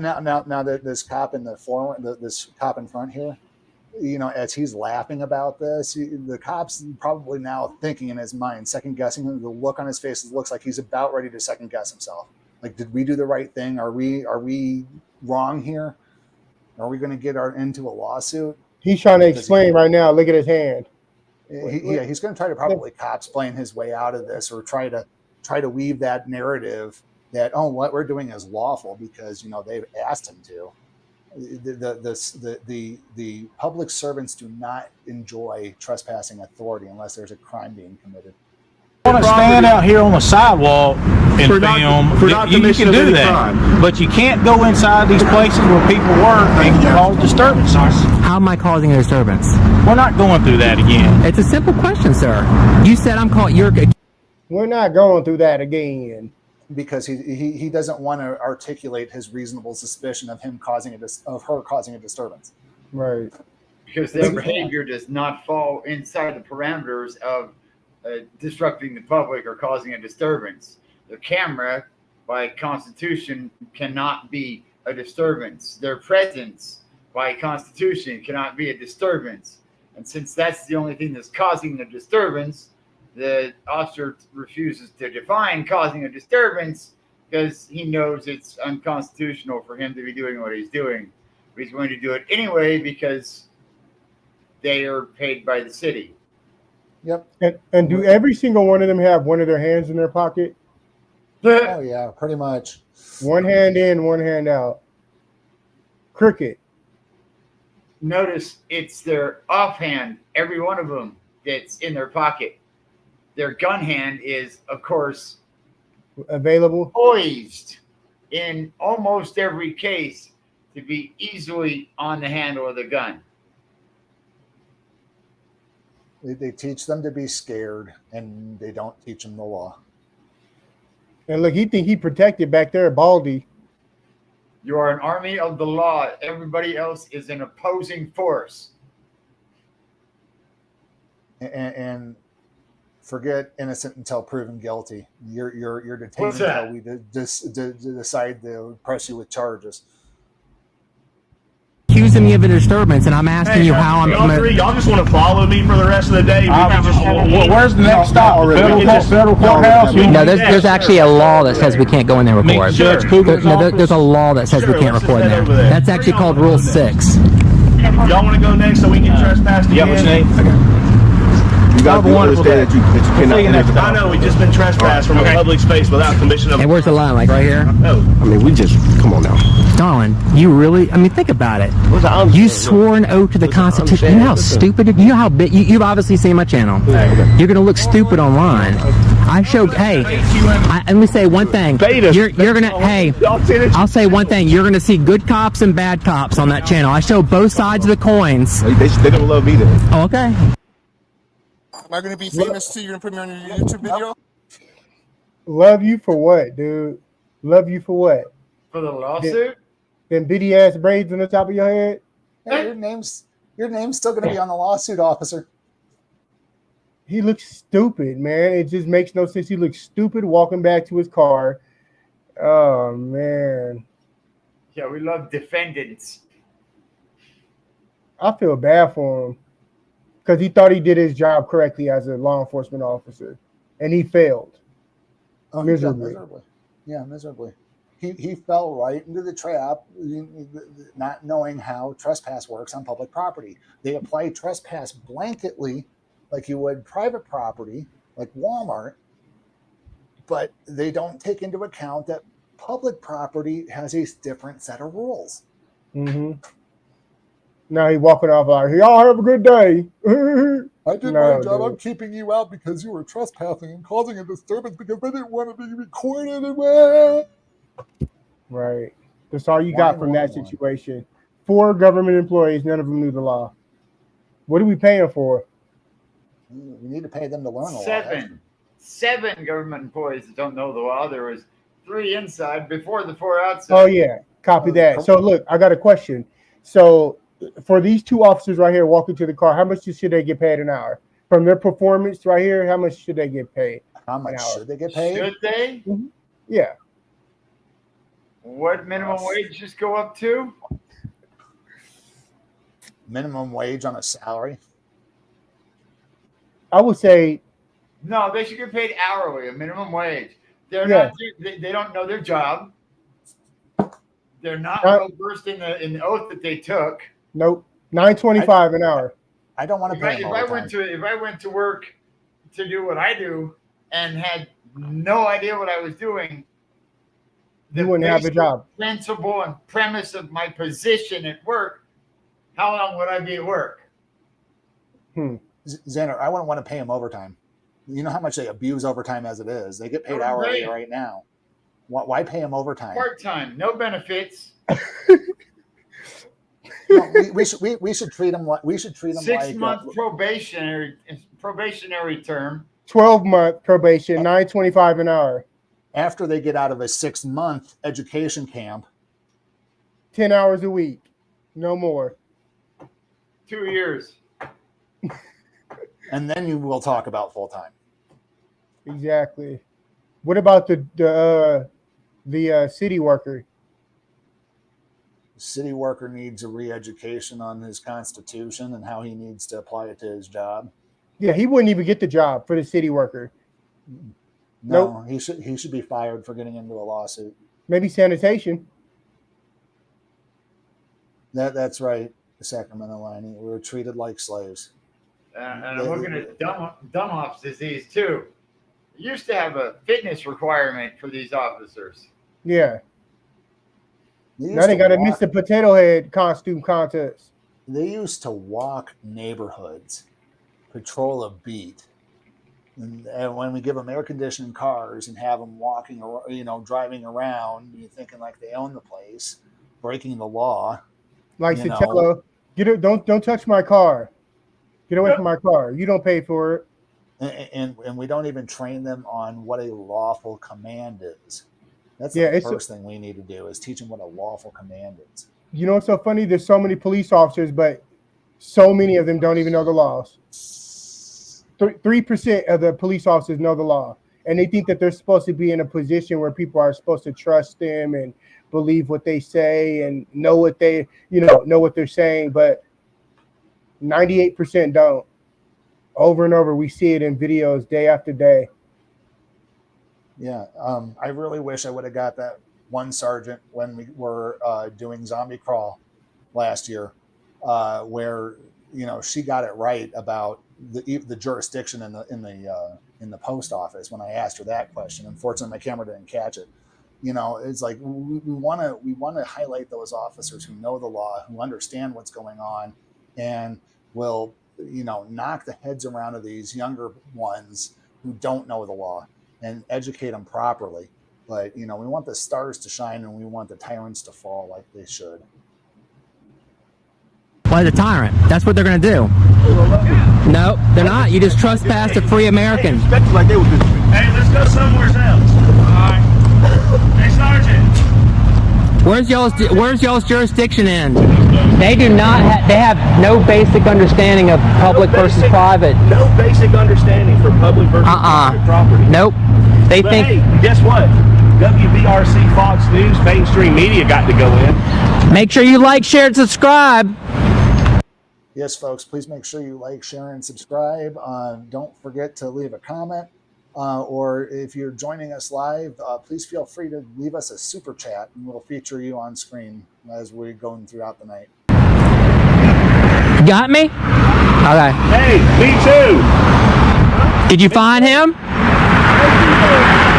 that this cop in the forward, this cop in front here, you know, as he's laughing about this, the cop's probably now thinking in his mind, second guessing. The look on his face looks like he's about ready to second guess himself. Like, did we do the right thing? Are we wrong here? Are we going to get into a lawsuit? He's trying to explain right now. Look at his hand. He's going to try to probably explain his way out of this, or try to weave that narrative that, oh, what we're doing is lawful because, you know, they've asked him to. The public servants do not enjoy trespassing authority unless there's a crime being committed. You want to stand out here on the sidewalk and film, you can do that. But you can't go inside these places where people work and cause disturbances. How am I causing a disturbance? We're not going through that again. It's a simple question, sir. You said I'm calling. We're not going through that again. Because he doesn't want to articulate his reasonable suspicion of her causing a disturbance. Right. Because their behavior does not fall inside the parameters of disrupting the public or causing a disturbance. The camera, by constitution, cannot be a disturbance. Their presence, by constitution, cannot be a disturbance. And since that's the only thing that's causing the disturbance, the officer refuses to define causing a disturbance because he knows it's unconstitutional for him to be doing what he's doing. But he's going to do it anyway because they are paid by the city. Yep. And do every single one of them have one of their hands in their pocket? Oh, yeah, pretty much. One hand in, one hand out. Cricket. Notice it's their offhand, every one of them, that's in their pocket. Their gun hand is, of course, available, poised in almost every case to be easily on the handle of the gun. They teach them to be scared, and they don't teach them the law. And look, he think he protected back there, Baldy. You are an army of the law. Everybody else is an opposing force. and forget innocent until proven guilty. You're detained What's that? until we decide to press you with charges. Accusing me of a disturbance, and I'm asking you how I'm. Y'all just want to follow me for the rest of the day. Where's the next stop? Federal courthouse? No, there's actually a law that says we can't go in there and record. There's a law that says we can't record in there. That's actually called Rule 6. Y'all want to go next so we can trespass again? Yeah, what's your name? You got to understand that you cannot. I know, we just been trespassed from a public space without permission of. And where's the line? Like right here? No. I mean, we just come on now. Darling, you really? I mean, think about it. You swore an oath to the Constitution. You know how stupid? You know how big? You've obviously seen my channel. You're gonna look stupid online. I showed. Hey, let me say one thing. You're gonna. Hey, I'll say one thing. You're gonna see good cops and bad cops on that channel. I show both sides of the coins. They're gonna love me then. Oh, okay. Am I going to be famous too? You're going to put me on your YouTube video? Love you for what, dude? Love you for what? For the lawsuit? Them bitty ass braids on the top of your head? Hey, your name's still going to be on the lawsuit, officer. He looks stupid, man. It just makes no sense. He looks stupid walking back to his car. Oh, man. Yeah, we love defendants. I feel bad for him because he thought he did his job correctly as a law enforcement officer, and he failed miserably. Yeah, miserably. He fell right into the trap, not knowing how trespass works on public property. They apply trespass blanketly, like you would private property, like Walmart, but they don't take into account that public property has a different set of rules. Mm-hmm. Now he's walking off like, y'all have a good day. I did my job. I'm keeping you out because you were trespassing and causing a disturbance because I didn't want to be recorded. Right. That's all you got from that situation. 4 government employees, none of them knew the law. What are we paying for? We need to pay them to learn a lot. 7 government employees that don't know the law. There was 3 inside before the 4 outside. Oh, yeah. Copy that. So, look, I got a question. So, for these 2 officers right here walking to the car, how much should they get paid an hour? From their performance right here, how much should they get paid? How much should they get paid? Should they? Mm-hmm. Yeah. What minimum wage just go up to? Minimum wage on a salary? I would say. No, they should get paid hourly, a minimum wage. They're not. They don't know their job. They're not well versed in the oath that they took. Nope. $9.25 an hour. I don't want to pay them if I went to work to do what I do and had no idea what I was doing, you wouldn't have the job. Principle and premise of my position at work, how long would I be at work? Xander, I wouldn't want to pay them overtime. You know how much they abuse overtime as it is. They get paid hourly right now. Why pay them overtime? Part-time, no benefits. No, we should treat them like 6-month probationary term. 12-month probation, $9.25 an hour. After they get out of a 6-month education camp, 10 hours a week, no more. 2 years. And then you will talk about full time. Exactly. What about the city worker? The city worker needs a re-education on his constitution and how he needs to apply it to his job. Yeah, he wouldn't even get the job for the city worker. No, nope. He should be fired for getting into a lawsuit. Maybe sanitation. That's right. The Sacramento line. We were treated like slaves. And I'm looking at dumb ops disease too. It used to have a fitness requirement for these officers. Yeah. Now they got to miss the potato head costume contest. They used to walk neighborhoods, patrol a beat. And when we give them air-conditioned cars and have them walking, driving around, you're thinking like they own the place, breaking the law. Like Sotelo, don't touch my car. Get away from my car. You don't pay for it. And we don't even train them on what a lawful command is. That's the first thing we need to do is teach them what a lawful command is. You know what's so funny? There's so many police officers, but so many of them don't even know the laws. 3% of the police officers know the law, and they think that they're supposed to be in a position where people are supposed to trust them and believe what they say and know what they, know what they're saying. But 98% don't. Over and over, we see it in videos day after day. Yeah, I really wish I would have got that one sergeant when we were doing Zombie Crawl last year, where she got it right about the jurisdiction in the post office when I asked her that question. Unfortunately, my camera didn't catch it. It's like we want to highlight those officers who know the law, who understand what's going on, and will knock the heads around of these younger ones who don't know the law and educate them properly. But we want the stars to shine and we want the tyrants to fall like they should. Play the tyrant. That's what they're going to do. No, they're not. You just trespass a free American. Hey, let's go somewhere else. All right. Hey, Sergeant. Where's y'all's jurisdiction in? They do not. They have no basic understanding of public versus private. No basic understanding for public versus private property. Nope. They think. Hey, guess what? WBRC, Fox News, mainstream media got to go in. Make sure you like, share, and subscribe. Yes, folks, please make sure you like, share, and subscribe. Don't forget to leave a comment. Or if you're joining us live, please feel free to leave us a super chat and we'll feature you on screen as we're going throughout the night. Got me? Okay. Hey, me too. Did you find him?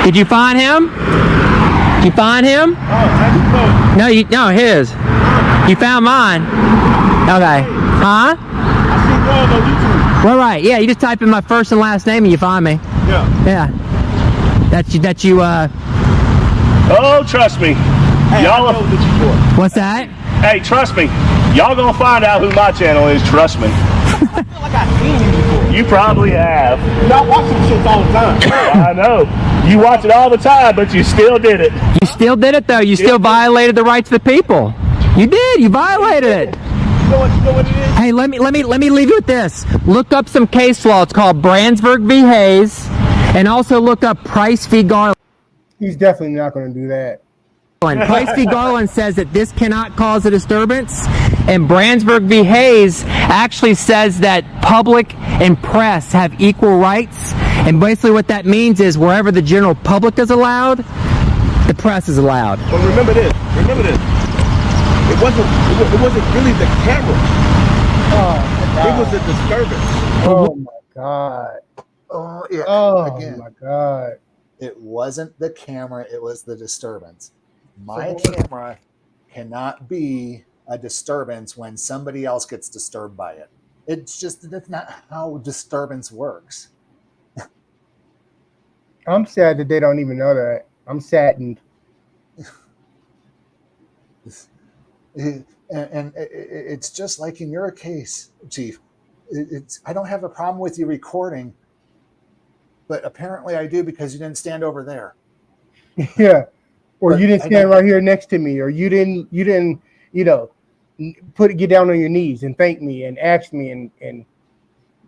Did you find him? Did you find him? No, his. You found mine. Okay. Huh? I see one on YouTube. Well, right. Yeah, you just type in my first and last name and you find me. Yeah. That you. Oh, trust me. Hey, y'all. What's that? Hey, trust me. Y'all gonna find out who my channel is. Trust me. I feel like I've seen you before. You probably have. Y'all watch some shit all the time. I know. You watch it all the time, but you still did it. You still did it though. You still violated the rights of the people. You did. You violated it. You know what it is? Hey, let me leave you with this. Look up some case law. It's called Brandsburg v. Hayes, and also look up Price v. Garland. He's definitely not going to do that. Price v. Garland says that this cannot cause a disturbance, and Brandsburg v. Hayes actually says that public and press have equal rights, and basically what that means is wherever the general public is allowed, the press is allowed. But remember this. It wasn't really the camera. It was a disturbance. Oh my God. Oh yeah. Oh my God. It wasn't the camera, it was the disturbance. My camera cannot be a disturbance when somebody else gets disturbed by it. That's not how disturbance works. I'm sad that they don't even know that. I'm saddened. And it's just like in your case, Chief. I don't have a problem with you recording, but apparently I do because you didn't stand over there. Yeah, or but you didn't stand right here next to me, or you didn't, get down on your knees and thank me and ask me and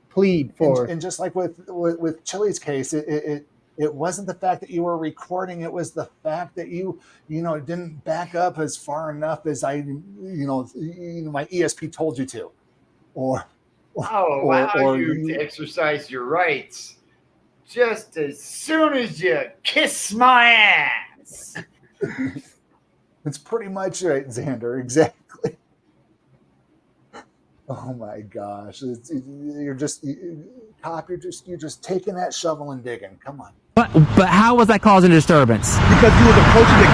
plead for. And just like with Chili's case, it wasn't the fact that you were recording. It was the fact that you didn't back up as far enough as my ESP told you to, or you to exercise your rights just as soon as you kiss my ass. That's pretty much right, Xander. Exactly. Oh my gosh! You're just taking that shovel and digging. Come on. But how was that causing a disturbance? Because you was approaching the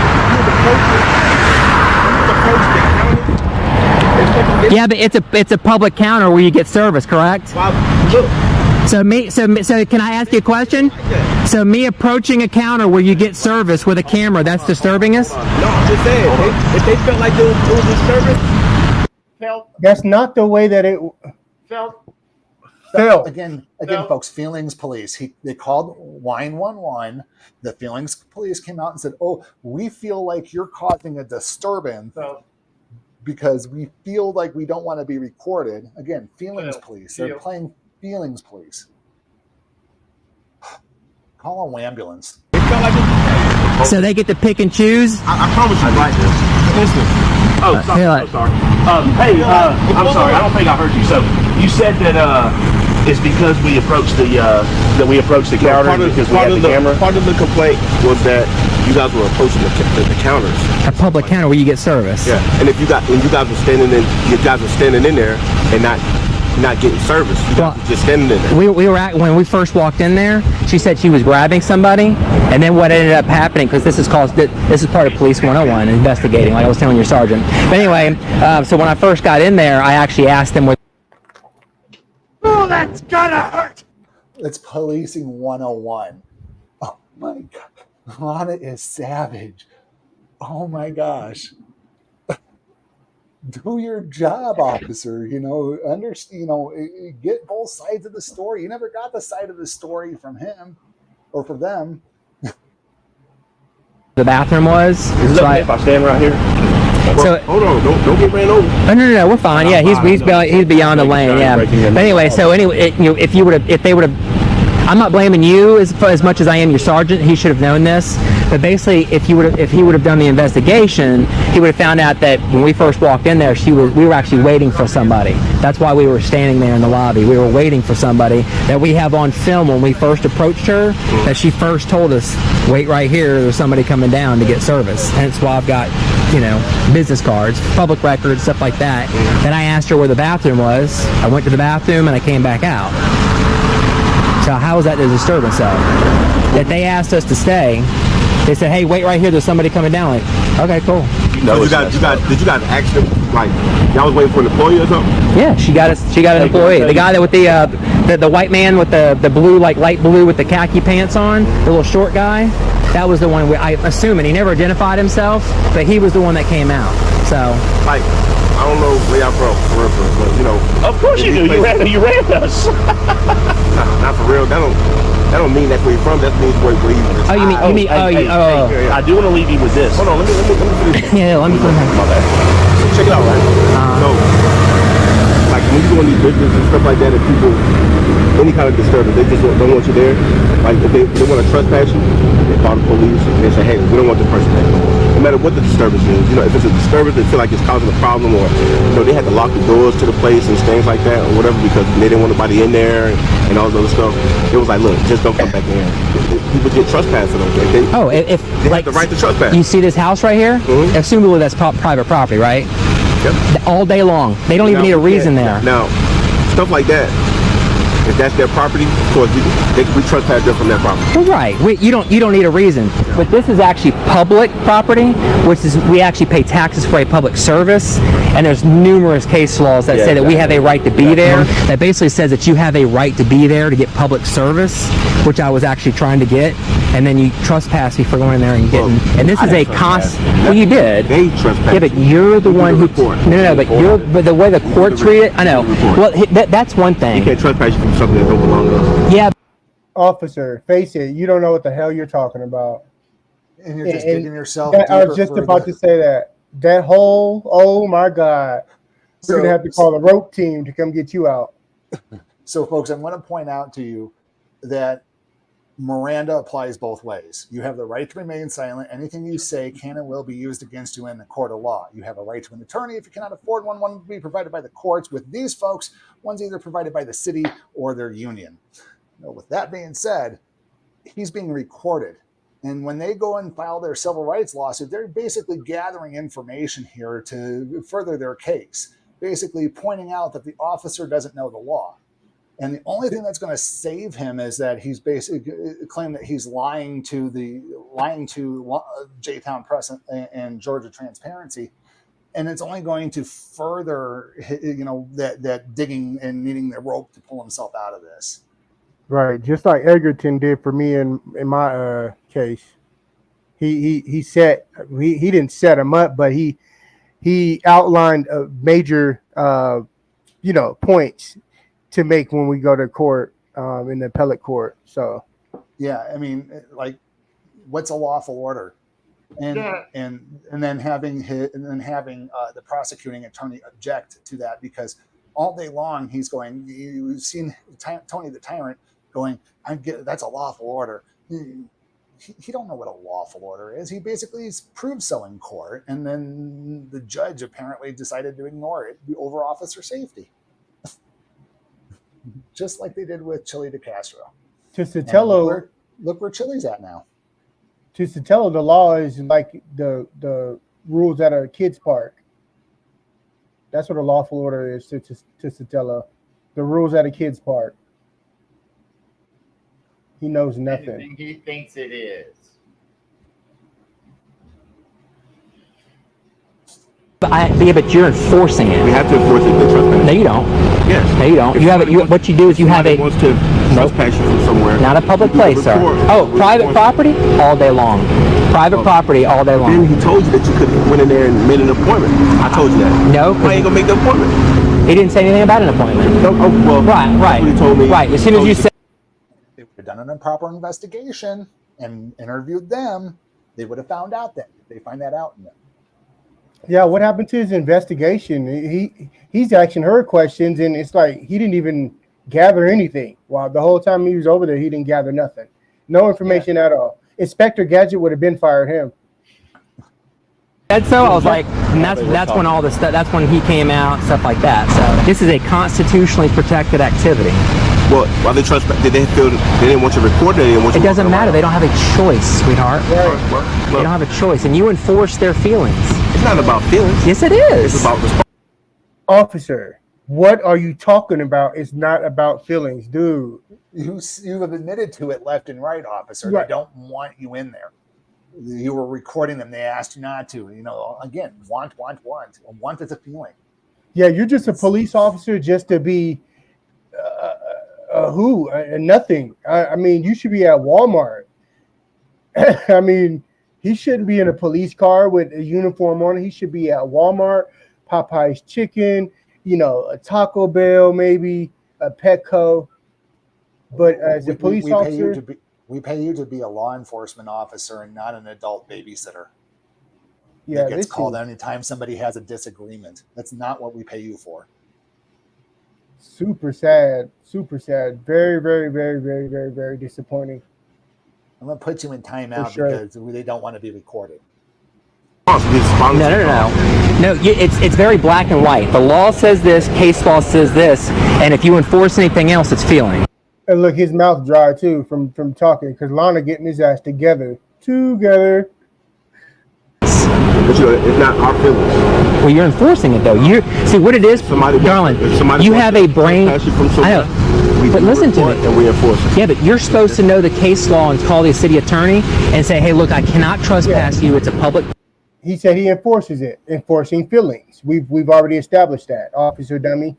county. Yeah, but it's a public counter where you get service, correct? Well, look. So can I ask you a question? So me approaching a counter where you get service with a camera, that's disturbing us? No, I'm just saying. If they felt like it was disturbing. That's not the way that it felt. Again, folks, feelings police. They called 911. The feelings police came out and said, "Oh, we feel like you're causing a disturbance because we feel like we don't want to be recorded." Again, feelings police. They're playing feelings police. Call an ambulance. So they get to pick and choose? I promise you, right? Listen. Oh, sorry. Hey, I'm sorry. I don't think I heard you. So you said that it's because we approached the counter because we had the camera. Part of the complaint was that you guys were approaching the counters. A public counter where you get service. Yeah, and you guys were standing in there and not getting service. You guys were just standing in there. We were when we first walked in there. She said she was grabbing somebody, and then what ended up happening, because this is part of Police 101, investigating, like I was telling your sergeant. But anyway, so when I first got in there, I actually asked them what. Oh, that's gonna hurt. It's Policing 101. Oh my God, Lana is savage. Oh my gosh. Do your job, officer. Get both sides of the story. You never got the side of the story from him or from them. The bathroom was. Is it okay if I stand right here? So hold on, don't get ran over. No, we're fine. Yeah, he's beyond the lane. Yeah. But anyway, if they would have. I'm not blaming you as much as I am your sergeant. He should have known this. But basically, if he would have done the investigation, he would have found out that when we first walked in there, we were actually waiting for somebody. That's why we were standing there in the lobby. We were waiting for somebody that we have on film when we first approached her. That she first told us, "Wait right here. There's somebody coming down to get service." Hence why I've got business cards, public records, stuff like that. Then I asked her where the bathroom was. I went to the bathroom and I came back out. So how is that a disturbance though? That they asked us to stay. They said, "Hey, wait right here. There's somebody coming down." Like, okay, cool. Did you guys ask them, like, y'all was waiting for an employee or something? Yeah, she got an employee. The guy that with the white man with the blue, like light blue with the khaki pants on, the little short guy. That was the one. I'm assuming he never identified himself, but he was the one that came out. So, like, I don't know where y'all from, but Of course you do. You ran us. Not for real. That don't mean that's where you're from. That means where you live. Oh, you mean? I do want to leave you with this. Hold on, let me finish. Yeah, let me finish. My bad. So check it out, right? So, like when you're doing these businesses and stuff like that, if people, any kind of disturbance, they just don't want you there. Like if they want to trespass you, they call the police and they say, "Hey, we don't want this person there." No matter what the disturbance is, if it's a disturbance, they feel like it's causing a problem, or they had to lock the doors to the place and things like that, or whatever, because they didn't want nobody in there and all this other stuff. It was like, look, just don't come back in. People get trespassed for them. They have the right to trespass. You see this house right here? Mm-hmm. Assumably that's private property, right? Yep. All day long. They don't even need a reason there. Now, stuff like that, if that's their property, of course, we trespass them from their property. Well, right. You don't need a reason. But this is actually public property, which is we actually pay taxes for a public service, and there's numerous case laws that say that we have a right to be there. That basically says that you have a right to be there to get public service, which I was actually trying to get, and then you trespass me for going in there and getting. And this is a cost. Well, you did. They trespass. Yeah, but you're the one who. No. But the way the courts read it, I know. Well, that's one thing. You can't trespass you from something that don't belong to us. Yeah. Officer, face it, you don't know what the hell you're talking about. And you're just digging yourself. I was just about to say that hole. Oh my God, we're gonna have to call a rope team to come get you out. So, folks, I want to point out to you that Miranda applies both ways. You have the right to remain silent. Anything you say can and will be used against you in the court of law. You have a right to an attorney if you cannot afford one. One will be provided by the courts. With these folks, one's either provided by the city or their union. With that being said, he's being recorded. And when they go and file their civil rights lawsuit, they're basically gathering information here to further their case, basically pointing out that the officer doesn't know the law. And the only thing that's going to save him is that he's basically claimed that he's lying to JTown Press and Georgia Transparency. And it's only going to further, that digging and needing the rope to pull himself out of this. Right, just like Egerton did for me in my case. He didn't set him up, but he outlined major points to make when we go to court in the appellate court. So yeah, I mean, like, what's a lawful order? And then having the prosecuting attorney object to that, because all day long he's going, you've seen Tony the Tyrant going, that's a lawful order. he don't know what a lawful order is. He basically proved so in court, and then the judge apparently decided to ignore it over officer safety. Just like they did with Chili de Castro. To Sotelo, look where Chili's at now. To Sotelo, the law is like the rules at a kid's park. That's what a lawful order is to Sotelo. The rules at a kid's park. He knows nothing. Anything he thinks it is. But you're enforcing it. We have to enforce it. No, you don't. Yes. No, you don't. You have it. What you do is you have a. Wants to trespass you from somewhere. Not a public place, sir. Oh, private property all day long. Private property all day long. Then he told you that you could have went in there and made an appointment. I told you that. No. I ain't gonna make the appointment. He didn't say anything about an appointment. No. Oh, well. Right. That's what he told me. Right. As soon as you said. If they would have done an improper investigation and interviewed them, they would have found out that. They find that out. Yeah, what happened to his investigation? He's asking her questions, and it's like he didn't even gather anything. While the whole time he was over there, he didn't gather nothing. No information at all. Inspector Gadget would have been fired him. Said so, I was like, and that's when all this stuff. That's when he came out, stuff like that. So this is a constitutionally protected activity. Well, why they trespass? Did they feel they didn't want you recorded? They didn't want you. It doesn't matter. They don't have a choice, sweetheart. Right. They don't have a choice, and you enforce their feelings. It's not about feelings. Yes, it is. It's about Officer, what are you talking about? It's not about feelings, dude. You have admitted to it left and right, officer. Right. They don't want you in there. You were recording them. They asked you not to. You know, again, want. Want is a feeling. Yeah, you're just a police officer just to be nothing. I mean, you should be at Walmart. I mean, he shouldn't be in a police car with a uniform on. He should be at Walmart, Popeye's Chicken, a Taco Bell, maybe a Petco. But as a police officer, we pay you to be a law enforcement officer and not an adult babysitter. Yeah, it gets called anytime somebody has a disagreement. That's not what we pay you for. Super sad. Very, very, very, very, very, very disappointing. I'm going to put you in timeout sure. because they don't want to be recorded. No. It's very black and white. The law says this, case law says this, and if you enforce anything else, it's feeling. And look, his mouth dry too from talking because Lana getting his ass together. But it's not our feelings. Well, you're enforcing it though. You see what it is, darling. You have a brain. I know. But listen to me. And we enforce it. Yeah, but you're supposed to know the case law and call the city attorney and say, "Hey, look, I cannot trespass you. It's a public." He said he enforces it, enforcing feelings. We've already established that, officer dummy.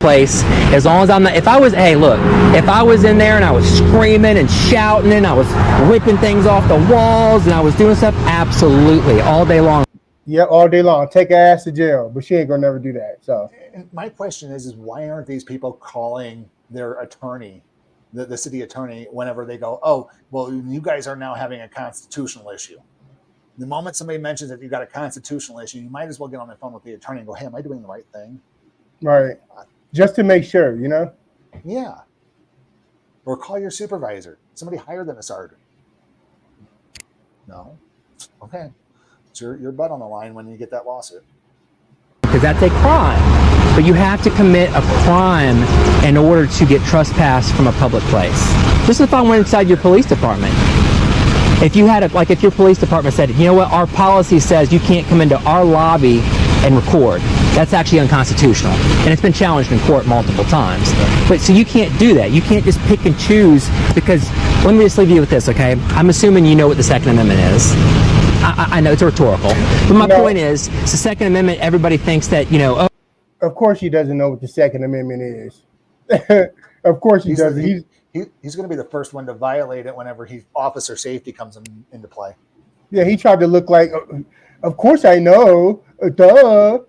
Place as long as I'm not. If I was in there and I was screaming and shouting and I was ripping things off the walls and I was doing stuff, absolutely all day long. Yep, all day long. Take her ass to jail, but she ain't gonna never do that. So and my question is why aren't these people calling their attorney, the city attorney, whenever they go, oh, well, you guys are now having a constitutional issue. The moment somebody mentions that you've got a constitutional issue, you might as well get on the phone with the attorney and go, hey, am I doing the right thing? Right. Just to make sure, Yeah. Or call your supervisor. Somebody higher than a sergeant. No. Okay. It's your butt on the line when you get that lawsuit. Because that's a crime. But you have to commit a crime in order to get trespassed from a public place. Just if I went inside your police department. If you had if your police department said, you know what, our policy says you can't come into our lobby and record. That's actually unconstitutional. And it's been challenged in court multiple times. But so you can't do that. You can't just pick and choose because, let me just leave you with this, okay? I'm assuming you know what the Second Amendment is. I know it's rhetorical. But my point is, it's the Second Amendment, everybody thinks that, oh. Of course he doesn't know what the Second Amendment is. Of course he doesn't. He's going to be the first one to violate it whenever officer safety comes into play. Yeah, he tried to look like, of course I know. Duh.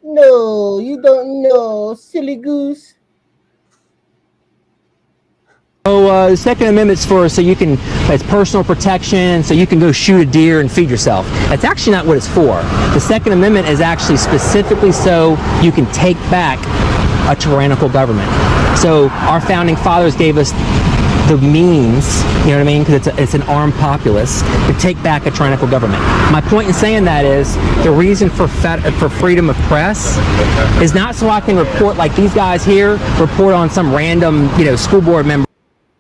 No, you don't know, silly goose. So the Second Amendment's it's personal protection, so you can go shoot a deer and feed yourself. That's actually not what it's for. The Second Amendment is actually specifically so you can take back a tyrannical government. So our founding fathers gave us the means, you know what I mean, because it's an armed populace, to take back a tyrannical government. My point in saying that is the reason for freedom of press is not so I can report like these guys here report on some random, school board member.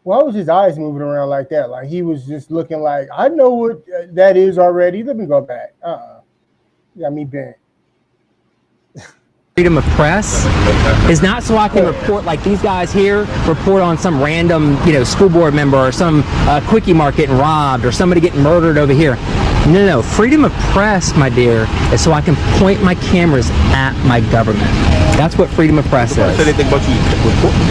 Why was his eyes moving around like that? Like he was just looking like, I know what that is already. Let me go back. Got me bent. Freedom of press is not so I can report like these guys here report on some random, school board member or some quickie mart getting robbed or somebody getting murdered over here. No. Freedom of press, my dear, is so I can point my cameras at my government. That's what freedom of press is. Said anything about you reporting?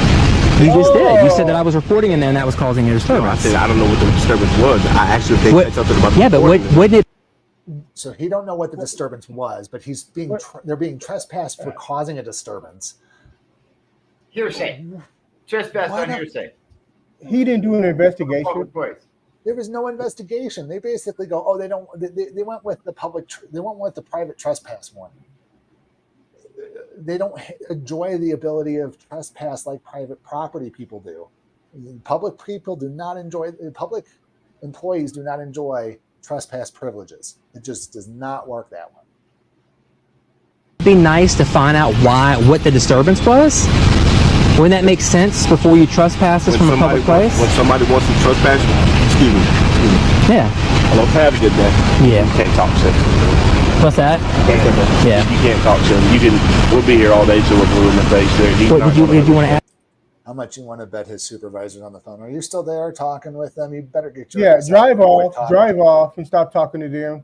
You just did. You said that I was reporting in there and that was causing a disturbance. No, I said I don't know what the disturbance was. I asked you if they said something about. Yeah, but wouldn't it? So he don't know what the disturbance was, but they're being trespassed for causing a disturbance. Hearsay. Trespass on hearsay. He didn't do an investigation. There was no investigation. They basically go, oh, they went with the they went with the private trespass one. They don't enjoy the ability of trespass like private property people do. Public employees do not enjoy trespass privileges. It just does not work that way. It'd be nice to find out what the disturbance was. Wouldn't that make sense before you trespass us from a public place? When somebody wants to trespass, excuse me. Yeah. Hello, have a good day. Yeah. You can't talk to him. What's that? Yeah. You can't talk to him. We'll be here all day till we're blue in the face there. What did you want to ask? How much you want to bet his supervisor's on the phone? Are you still there talking with them? You better get your drive off and stop talking to them.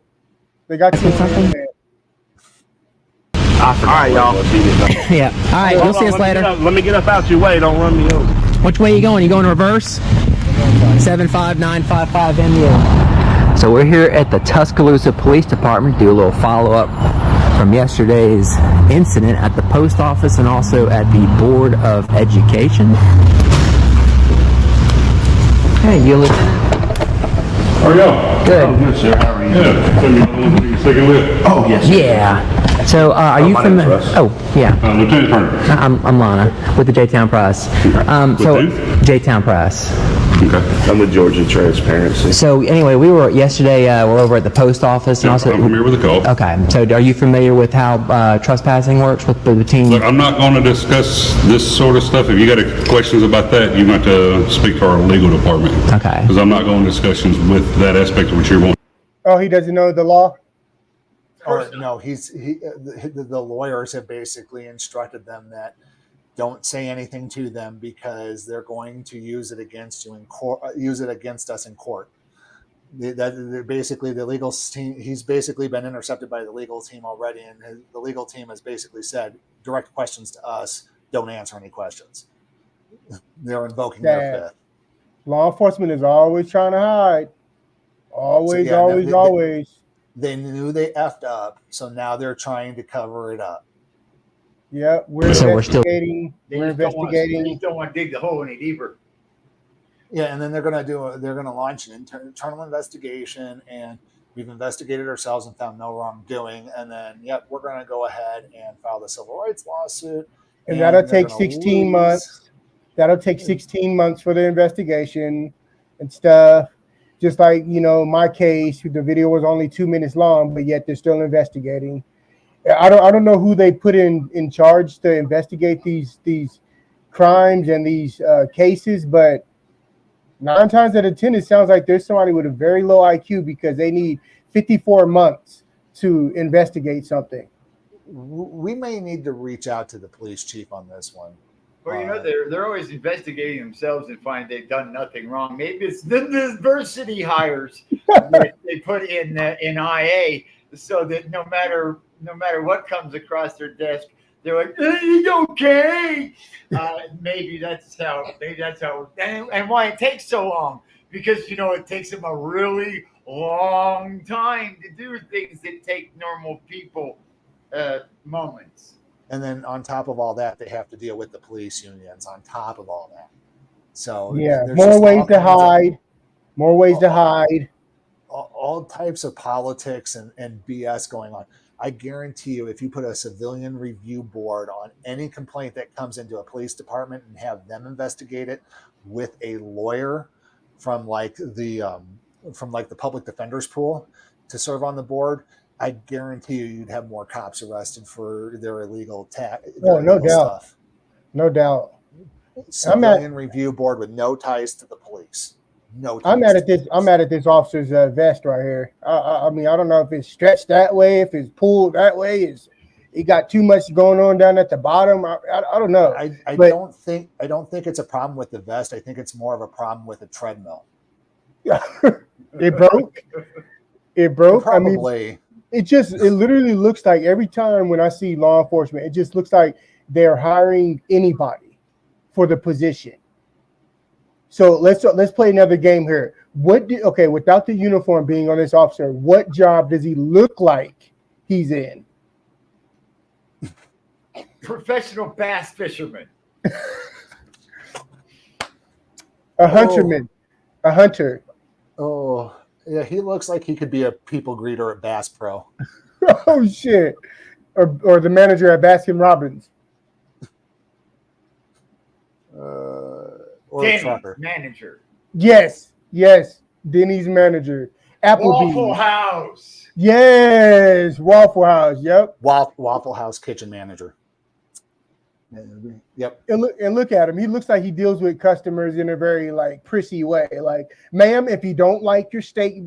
They got you something. All right, y'all. Yeah. All right. We'll see us later. Let me get up out your way. Don't run me over. Which way are you going? You going reverse? 75955 MU. So we're here at the Tuscaloosa Police Department. Do a little follow-up from yesterday's incident at the post office and also at the Board of Education. Hey, you look. How are y'all? Good. Oh, good, sir. How are you? Good. Second lift. Oh, yes. Yeah. So, are you from? Oh, yeah. Lieutenant Turner. I'm Lana with the JTown Press. JTown Press. Okay. I'm with Georgia Transparency. So anyway, we were yesterday. We're over at the post office, and also I'm familiar with the call. Okay. So, are you familiar with how trespassing works with the team? Look, I'm not going to discuss this sort of stuff. If you got questions about that, you have to speak to our legal department. Okay. Because I'm not going to discussions with that aspect of what you're wanting. Oh, he doesn't know the law. Or no, the lawyers have basically instructed them that don't say anything to them because they're going to use it against you in court, use it against us in court. They're basically the legal team. He's basically been intercepted by the legal team already, and the legal team has basically said, direct questions to us, don't answer any questions. They're invoking their fifth. Law enforcement is always trying to hide. Always. They knew they effed up, so now they're trying to cover it up. Yeah, we're investigating. We're investigating. They just don't want to dig the hole any deeper. Yeah, and then they're going to launch an internal investigation, and we've investigated ourselves and found no wrongdoing. And then, we're going to go ahead and file the civil rights lawsuit. And that'll take 16 months. That'll take 16 months for the investigation and stuff. Just like, my case, the video was only 2 minutes long, but yet they're still investigating. I don't know who they put in charge to investigate these crimes and these cases, but 9 times out of 10, it sounds like there's somebody with a very low IQ because they need 54 months to investigate something. We may need to reach out to the police chief on this one. Well, they're always investigating themselves and find they've done nothing wrong. Maybe it's the diversity hires that they put in IA, so that no matter what comes across their desk, they're like, "It's okay." Maybe that's how. And why it takes so long, because it takes them a really long time to do things that take normal people moments. And then on top of all that, they have to deal with the police unions on top of all that. So more ways to hide. More ways to hide. All types of politics and BS going on. I guarantee you, if you put a civilian review board on any complaint that comes into a police department and have them investigate it with a lawyer from like the public defender's pool to serve on the board, I guarantee you'd have more cops arrested for their illegal doubt. No doubt. Civilian review board with no ties to the police. No ties. I'm mad at this officer's vest right here. I mean, I don't know if it's stretched that way, if it's pulled that way. It got too much going on down at the bottom. I don't know. I don't think it's a problem with the vest. I think it's more of a problem with the treadmill. It broke. It broke. Probably. I mean, it literally looks like every time when I see law enforcement, it just looks like they're hiring anybody for the position. So let's play another game here. Without the uniform being on this officer, what job does he look like he's in? Professional bass fisherman. A hunter. Oh, yeah, he looks like he could be a people greeter at Bass Pro. Oh shit. Or the manager at Baskin Robbins. Or a trucker. Manager. Yes. Denny's manager. Applebee's. Waffle House. Yes, Waffle House. Yep. Waffle House kitchen manager. Yep. And look at him. He looks like he deals with customers in a very like prissy way. Like, ma'am, if you don't like your steak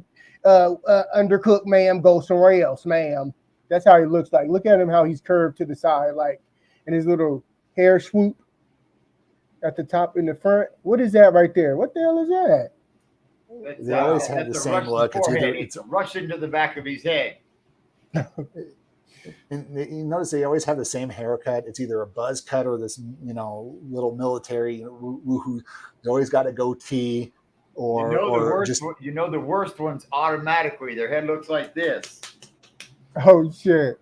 undercooked, ma'am, go somewhere else, ma'am. That's how he looks like. Look at him, how he's curved to the side, like, and his little hair swoop at the top in the front. What is that right there? What the hell is that? They always have the same look. It's a rush into the back of his head. And you notice they always have the same haircut. It's either a buzz cut or this, little military. They always got a goatee, or the worst ones automatically. Their head looks like this. Oh shit.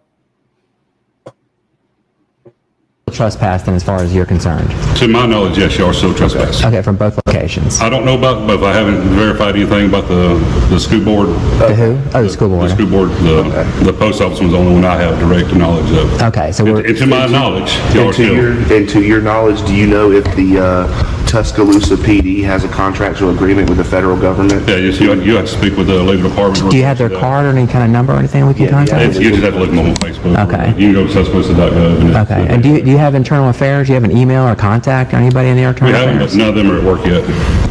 Trespassed then, as far as you're concerned? To my knowledge, yes, you are still trespassing. Okay, from both locations. I don't know about both. I haven't verified anything about the school board. The who? Oh, the school board. The school board. The post office was the only one I have direct knowledge of. Okay, so and to my knowledge, to your knowledge, do you know if the Tuscaloosa PD has a contractual agreement with the federal government? Yeah, you have to speak with the legal department. Do you have their card or any kind of number or anything we can contact? You just have to look them on Facebook. Okay. You can go to Tuscaloosa.gov. Okay, and do you have internal affairs? Do you have an email or contact or anybody in the internal affairs? We haven't, but none of them are at work yet.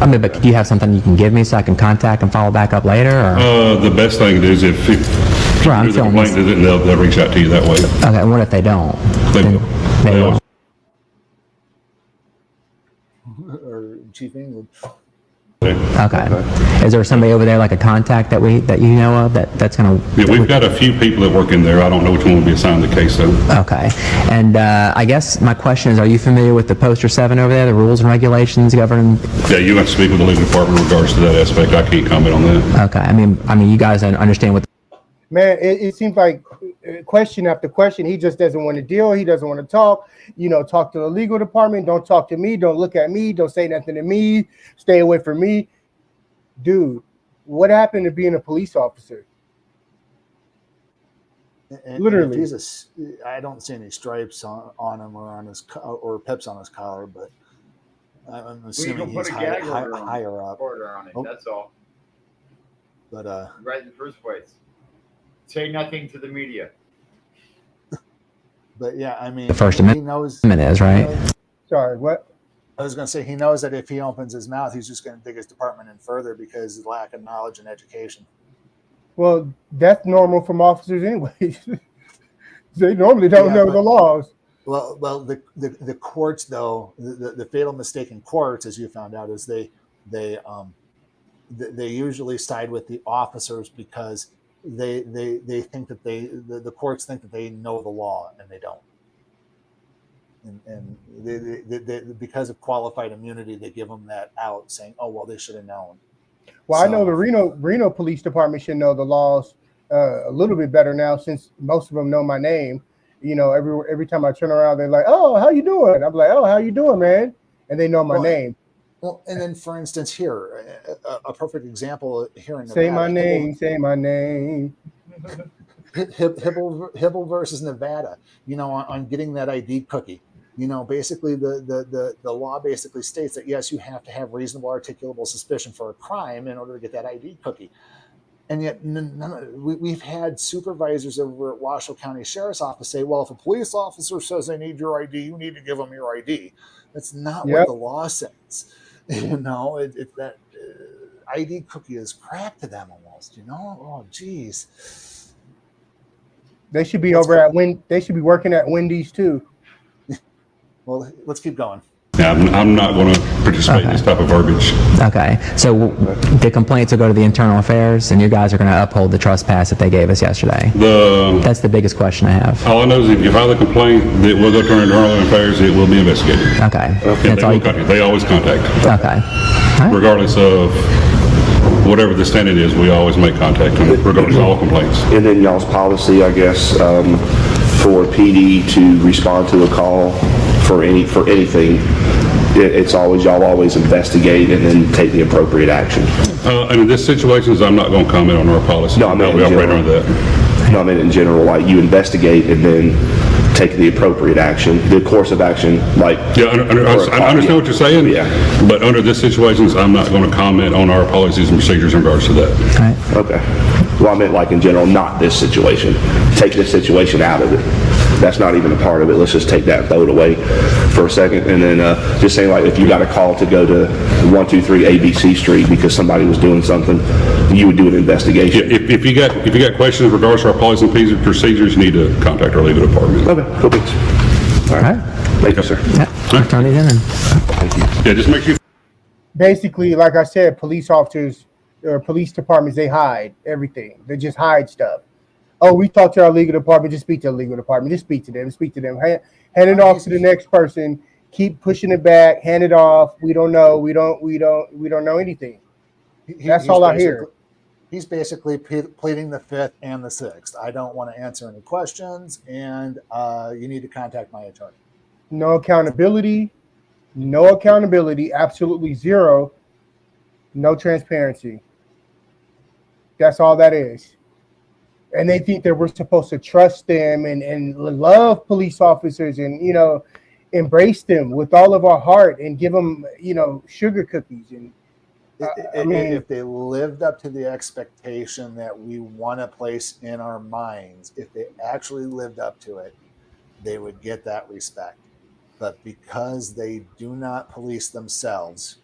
I mean, but do you have something you can give me so I can contact and follow back up later? Or? The best thing to do is if the complaint isn't, they'll reach out to you that way. Okay, and what if they don't? They will. Or Chief England. Okay. Is there somebody over there, like a contact that you know of that's going to? Yeah, we've got a few people that work in there. I don't know which one will be assigned the case though. Okay. And I guess my question is, are you familiar with the Poster 7 over there, the rules and regulations governing? Yeah, you have to speak with the legal department in regards to that aspect. I can't comment on that. Okay. I mean, you guys understand what? Man, it seems like question after question, he just doesn't want to deal. He doesn't want to talk. Talk to the legal department. Don't talk to me. Don't look at me. Don't say nothing to me. Stay away from me. Dude, what happened to being a police officer? Literally. I don't see any stripes on him or on his or pips on his collar, but I'm assuming he's higher up. On it, that's all. But right in the first place. Say nothing to the media. But yeah, I mean, The First Amendment is, right? Sorry, what? I was going to say, he knows that if he opens his mouth, he's just going to dig his department in further because of lack of knowledge and education. Well, that's normal from officers anyway. They normally don't know the laws. Well, the courts, though, the fatal mistake in courts, as you found out, is they usually side with the officers because they think that the courts think that they know the law and they don't. And they, because of qualified immunity, they give them that out, saying, "Oh, well, they should have known." Well, I know the Reno Police Department should know the laws a little bit better now, since most of them know my name. Every time I turn around, they're like, "Oh, how you doing?" I'm like, "Oh, how you doing, man?" And they know my name. Well, and then, for instance, here, a perfect example here in Nevada. Say my name. Say my name. Hibble versus Nevada, on getting that ID cookie. Basically the law basically states that yes, you have to have reasonable articulable suspicion for a crime in order to get that ID cookie. And yet we've had supervisors over at Washoe County Sheriff's Office say, well, if a police officer says they need your ID, you need to give them your ID. That's not what the law says. That ID cookie is crap to them almost, Oh, geez. They should be they should be working at Wendy's too. Well, let's keep going. Yeah, I'm not going to participate in this type of verbiage. Okay, so the complaints will go to the internal affairs, and you guys are going to uphold the trespass that they gave us yesterday. That's the biggest question I have. All I know is if you file a complaint, it will go to our internal affairs. It will be investigated. Okay. Yeah, they always contact. Okay. Right. Regardless of whatever the standard is, we always make contact, regardless of all complaints. And then y'all's policy, I guess, for PD to respond to a call for anything, it's always, y'all always investigate and then take the appropriate action. And in this situation, I'm not going to comment on our policy. No, I mean, we operate under that. No, I mean in general, like you investigate and then take the appropriate action, the course of action, like. Yeah, I understand what you're saying. Yeah. But under this situation, I'm not going to comment on our policies and procedures in regards to that. Right. Okay. Well, I meant like in general, not this situation. Take this situation out of it. That's not even a part of it. Let's just take that and throw it away for a second. And then just saying, like, if you got a call to go to 123 ABC Street because somebody was doing something, you would do an investigation. Yeah, if you got questions in regards to our policies and procedures, you need to contact our legal department. Okay, cool. All right. Thank you, sir. Yeah. Turn it in. Thank you. Yeah, just make sure. Basically, like I said, police officers or police departments, they hide everything. They just hide stuff. Oh, we talked to our legal department. Just speak to the legal department. Just speak to them. Speak to them. Hand it off to the next person. Keep pushing it back. Hand it off. We don't know. We don't know anything. That's all I hear. He's basically pleading the Fifth and the Sixth. I don't want to answer any questions, and you need to contact my attorney. No accountability. No accountability. Absolutely zero. No transparency. That's all that is. And they think that we're supposed to trust them and love police officers and, embrace them with all of our heart and give them, sugar cookies. And if they lived up to the expectation that we want to place in our minds, if they actually lived up to it, they would get that respect. But because they do not police themselves,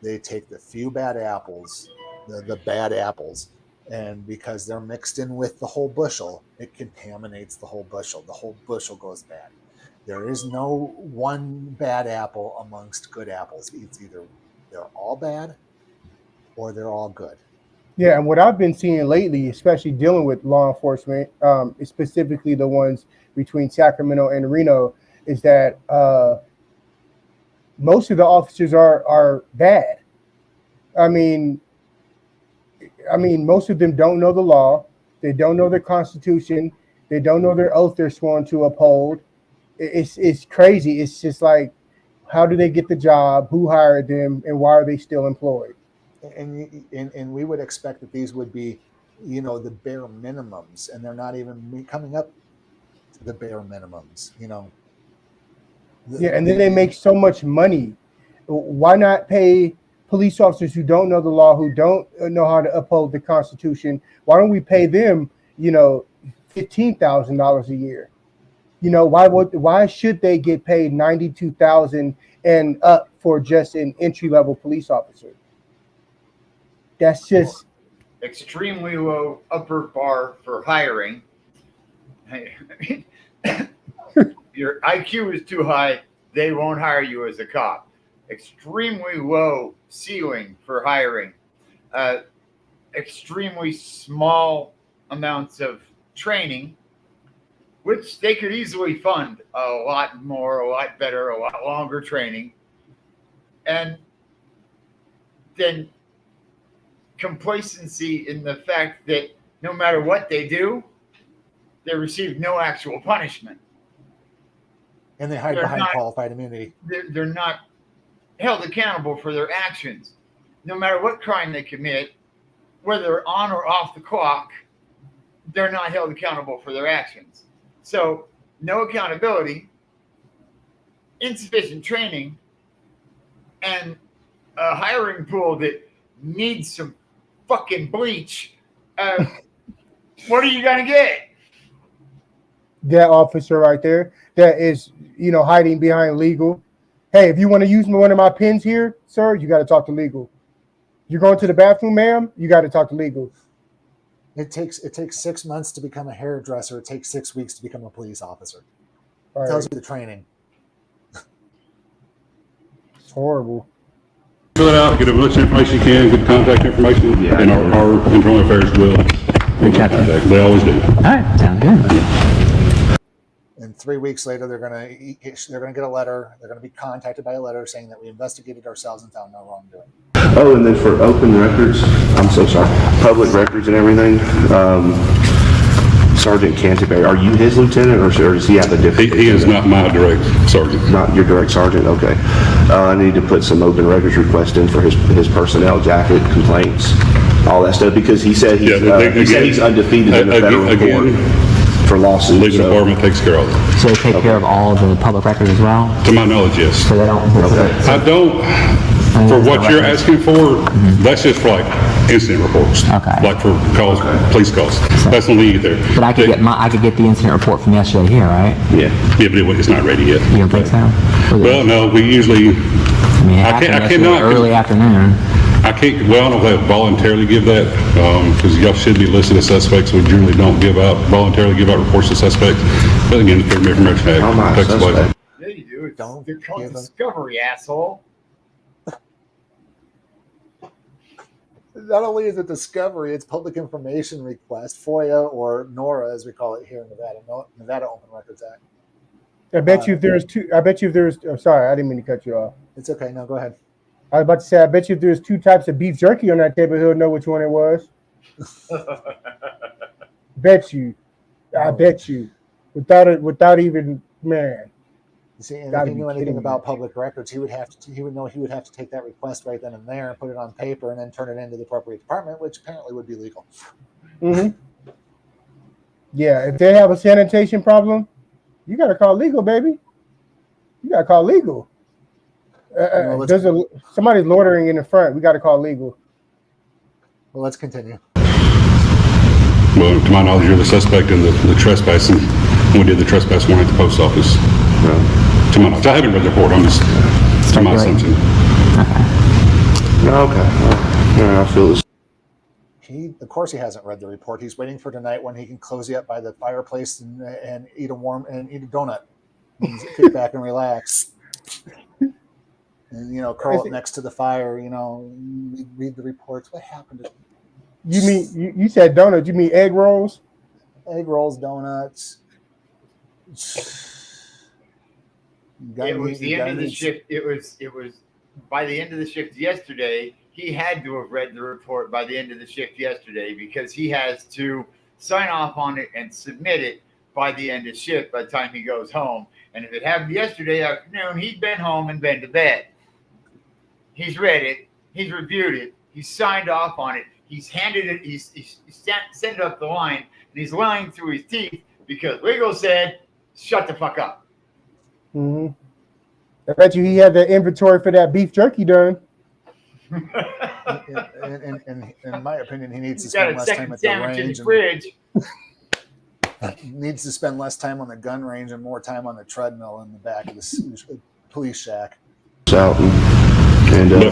they take the few bad apples, the bad apples, and because they're mixed in with the whole bushel, it contaminates the whole bushel. The whole bushel goes bad. There is no one bad apple amongst good apples. It's either they're all bad or they're all good. Yeah, and what I've been seeing lately, especially dealing with law enforcement, specifically the ones between Sacramento and Reno, is that most of the officers are bad. I mean, most of them don't know the law. They don't know their Constitution. They don't know their oath they're sworn to uphold. It's crazy. It's just like, how do they get the job? Who hired them? And why are they still employed? And we would expect that these would be, the bare minimums, and they're not even coming up to the bare minimums, Yeah, and then they make so much money. Why not pay police officers who don't know the law, who don't know how to uphold the Constitution? Why don't we pay them, $15,000 a year? Why should they get paid $92,000 and up for just an entry-level police officer? That's just extremely low upper bar for hiring. Your IQ is too high, they won't hire you as a cop. Extremely low ceiling for hiring. Extremely small amounts of training, which they could easily fund a lot more, a lot better, a lot longer training. And then complacency in the fact that no matter what they do, they receive no actual punishment. And they hide behind qualified immunity. They're not held accountable for their actions. No matter what crime they commit, whether on or off the clock, they're not held accountable for their actions. So no accountability, insufficient training, and a hiring pool that needs some fucking bleach. What are you gonna get? That officer right there that is, hiding behind legal. Hey, if you want to use one of my pens here, sir, you got to talk to legal. You're going to the bathroom, ma'am, you got to talk to legal. It takes 6 months to become a hairdresser. It takes 6 weeks to become a police officer. All Tells right. you the training. It's horrible. Fill it out, get as much information you can, get contact information, and our internal affairs will reach out to them. They always do. All right, sounds good. And 3 weeks later, they're gonna get a letter. They're gonna be contacted by a letter saying that we investigated ourselves and found no wrongdoing. Oh, and then for open records, I'm so sorry, public records and everything, Sergeant Canterbury, are you his lieutenant, or does he have a different? He is not my direct sergeant. Not your direct sergeant, okay. I need to put some open records request in for his personnel jacket, complaints, all that stuff, because he said he's undefeated in the federal court for lawsuits. Legal department takes care of it. So they take care of all the public records as well? To my knowledge, yes. So they don't. I don't. For what you're asking for, that's just for like incident reports. Okay. Like for calls, police calls. That's only you there. But I could get the incident report from yesterday here, right? Yeah. Yeah, but it's not ready yet. You don't think so? Well, no, we usually. I cannot. Early afternoon. I can't. Well, I don't know if I voluntarily give that because y'all should be listed as suspects. We generally don't voluntarily give out reports to suspects. But again, the Freedom of Information Act takes place. Yeah, you do. They're called discovery, asshole. Not only is it discovery, it's public information request, FOIA, or NORA, as we call it here in Nevada, Nevada Open Records Act. I bet you if there's oh, sorry, I didn't mean to cut you off. It's okay. No, go ahead. I was about to say, I bet you if there's 2 types of beef jerky on that table, he'll know which one it was. Bet you. I bet you. Without even, man. You see, and if he knew anything about public records, he would know he would have to take that request right then and there and put it on paper and then turn it into the appropriate department, which apparently would be legal. Mm-hmm. Yeah, if they have a sanitation problem, you got to call legal, baby. You got to call legal. Somebody's loitering in the front. We got to call legal. Well, let's continue. Well, to my knowledge, you're the suspect in the trespassing. We did the trespass warrant at the post office. To my knowledge, I haven't read the report. I'm just to my assumption. Okay. I feel this. Of course, he hasn't read the report. He's waiting for tonight when he can cozy up by the fireplace and eat a donut, and kick back and relax. And curl up next to the fire. Read the reports. What happened to? You mean you said donuts? You mean egg rolls? Egg rolls, donuts. It was the end of the shift. It was by the end of the shift yesterday. He had to have read the report by the end of the shift yesterday because he has to sign off on it and submit it by the end of shift by the time he goes home. And if it happened yesterday afternoon, he'd been home and been to bed. He's read it. He's reviewed it. He's signed off on it. He's handed it. He's sent it up the line, and he's lying through his teeth because legal said, "Shut the fuck up." Mm-hmm. I bet you he had the inventory for that beef jerky done. In my opinion, he needs to spend less time at the range. Needs to spend less time on the gun range and more time on the treadmill in the back of the police shack. But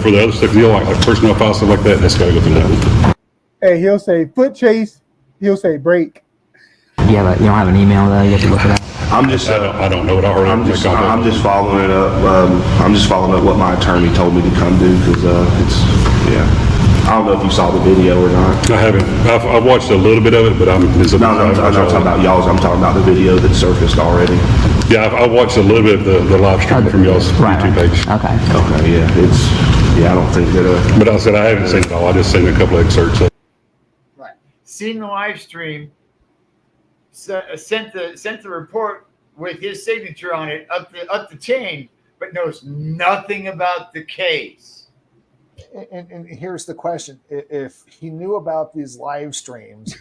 for the other stuff, like personnel files, stuff like that, that's got to go through that. Hey, he'll say foot chase. He'll say break. Yeah, but you don't have an email though. You have to look it up. I don't know what I heard. I'm just following it up. I'm just following up what my attorney told me to come do because I don't know if you saw the video or not. I haven't. I've watched a little bit of it, but I'm not talking about y'all's. I'm talking about the video that surfaced already. Yeah, I watched a little bit of the live stream from y'all's YouTube page. Okay. Okay. Yeah, I don't think that. But I said I haven't seen it all. I just seen a couple of excerpts. Right. Seen the live stream. Sent the report with his signature on it up the chain, but knows nothing about the case. And here's the question: if he knew about these live streams,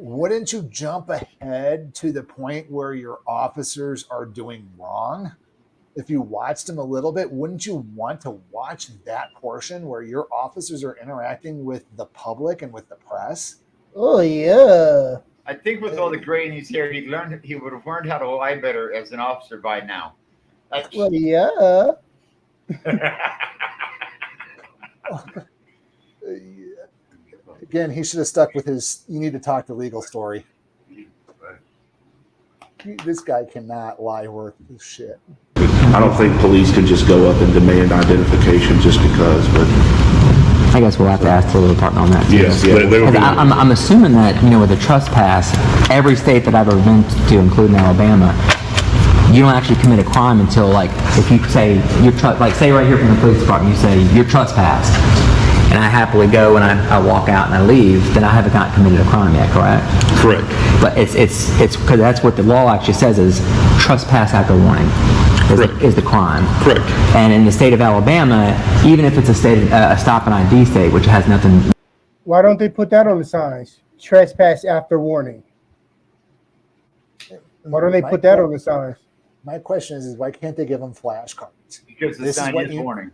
wouldn't you jump ahead to the point where your officers are doing wrong? If you watched them a little bit, wouldn't you want to watch that portion where your officers are interacting with the public and with the press? Oh yeah. I think with all the gray in his hair, he would have learned how to lie better as an officer by now. Well, yeah. Again, he should have stuck with his "you need to talk to legal" story. This guy cannot lie worth his shit. I don't think police can just go up and demand identification just because, but I guess we'll have to ask the legal department on that too. Yes, I'm assuming that, with a trespass, every state that I've ever been to, including Alabama, you don't actually commit a crime until, like, if you say say right here from the police department, you say you're trespassed, and I happily go and I walk out and I leave, then I haven't not committed a crime yet, correct? Correct. But it's because that's what the law actually says is trespass after warning is the crime. Correct. And in the state of Alabama, even if it's a stop and ID state, which has nothing. Why don't they put that on the signs? Trespass after warning. Why don't they put that on the signs? My question is why can't they give them flashcards? Because the sign is warning.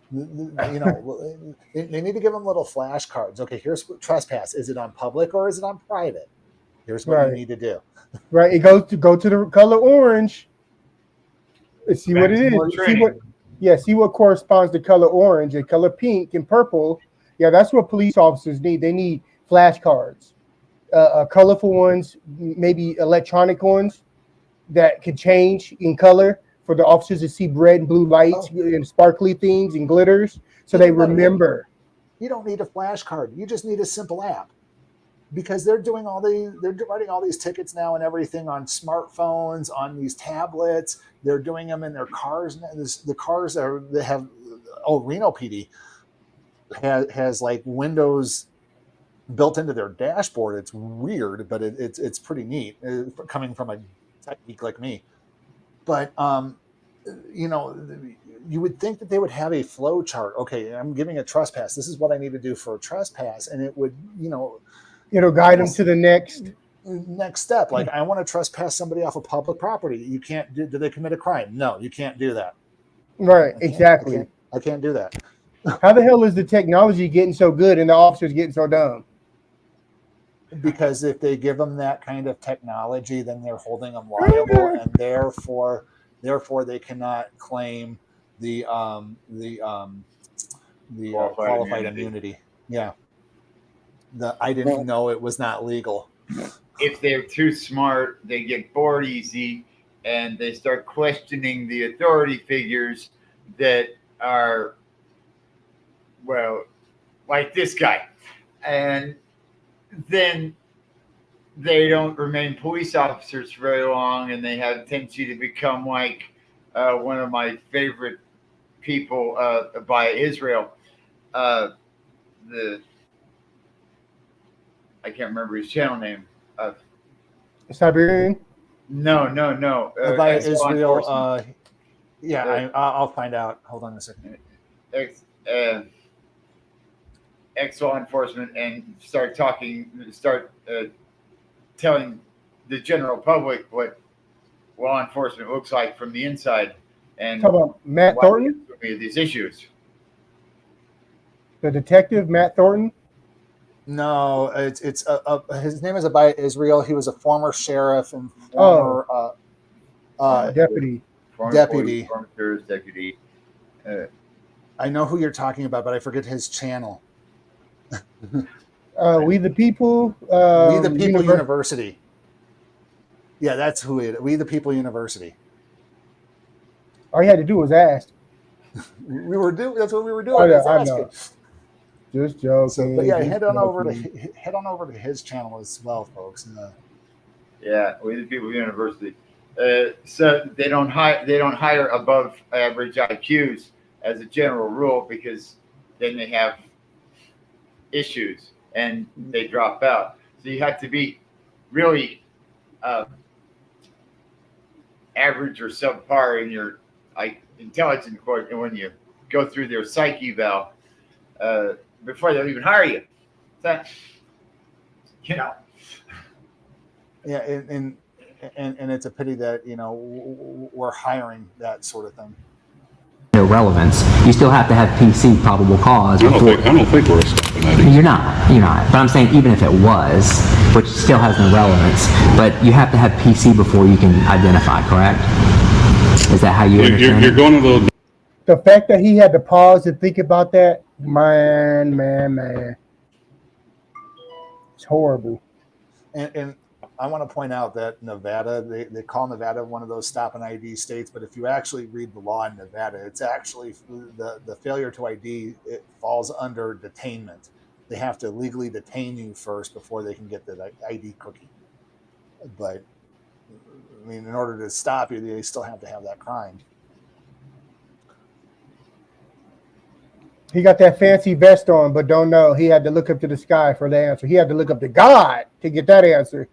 They need to give them little flashcards. Okay, here's what trespass. Is it on public or is it on private? Here's what you need to do. Right. It goes to the color orange. Let's see what it is. See what corresponds to color orange and color pink and purple. Yeah, that's what police officers need. They need flashcards, colorful ones, maybe electronic ones that can change in color for the officers to see red and blue lights and sparkly things and glitters, so they remember. You don't need a flashcard. You just need a simple app, because they're writing all these tickets now and everything on smartphones, on these tablets. They're doing them in their cars. The cars they have. Reno PD has like windows built into their dashboard. It's weird, but it's pretty neat coming from a tech geek like me. But you would think that they would have a flow chart. Okay, I'm giving a trespass. This is what I need to do for a trespass, and it would, it'll guide them to the next step. Like, I want to trespass somebody off of public property. You can't do they commit a crime? No, you can't do that. Right, exactly. I can't do that. How the hell is the technology getting so good and the officers getting so dumb? Because if they give them that kind of technology, then they're holding them liable, and therefore they cannot claim the qualified immunity. Yeah. I didn't know it was not legal. If they're too smart, they get bored easy, and they start questioning the authority figures that are, well, like this guy. And then they don't remain police officers for very long, and they have a tendency to become like one of my favorite people by Israel. I can't remember his channel name. Siberian? No. By Israel. I'll find out. Hold on a second. Ex-law enforcement, and start telling the general public what law enforcement looks like from the inside. And talk about Matt Thornton? These issues. The detective, Matt Thornton? No, it's his name is Abaya Israel. He was a former sheriff and former deputy. Deputy. I know who you're talking about, but I forget his channel. We the People. We the People University. Yeah, that's who it is. We the People University. All you had to do was ask. That's what we were doing. Oh, yeah, I know. Just joking. So, but yeah, head on over to his channel as well, folks. Yeah, We the People University. So they don't hire above average IQs as a general rule, because then they have issues and they drop out. So you have to be really average or subpar in your intelligence court, and when you go through their psych eval before they'll even hire you. So, Yeah, and it's a pity that we're hiring that sort of thing. No relevance. You still have to have PC probable cause. I don't think we're stopping that. You're not. But I'm saying even if it was, which still has no relevance, but you have to have PC before you can identify, correct? Is that how you understand You're going a little... The fact that he had to pause and think about that, man. It's horrible. And I want to point out that Nevada, they call Nevada one of those stop and ID states, but if you actually read the law in Nevada, it's actually the failure to ID, it falls under detainment. They have to legally detain you first before they can get the ID cookie. But, I mean, in order to stop you, they still have to have that crime. He got that fancy vest on, but don't know. He had to look up to the sky for the answer. He had to look up to God to get that answer.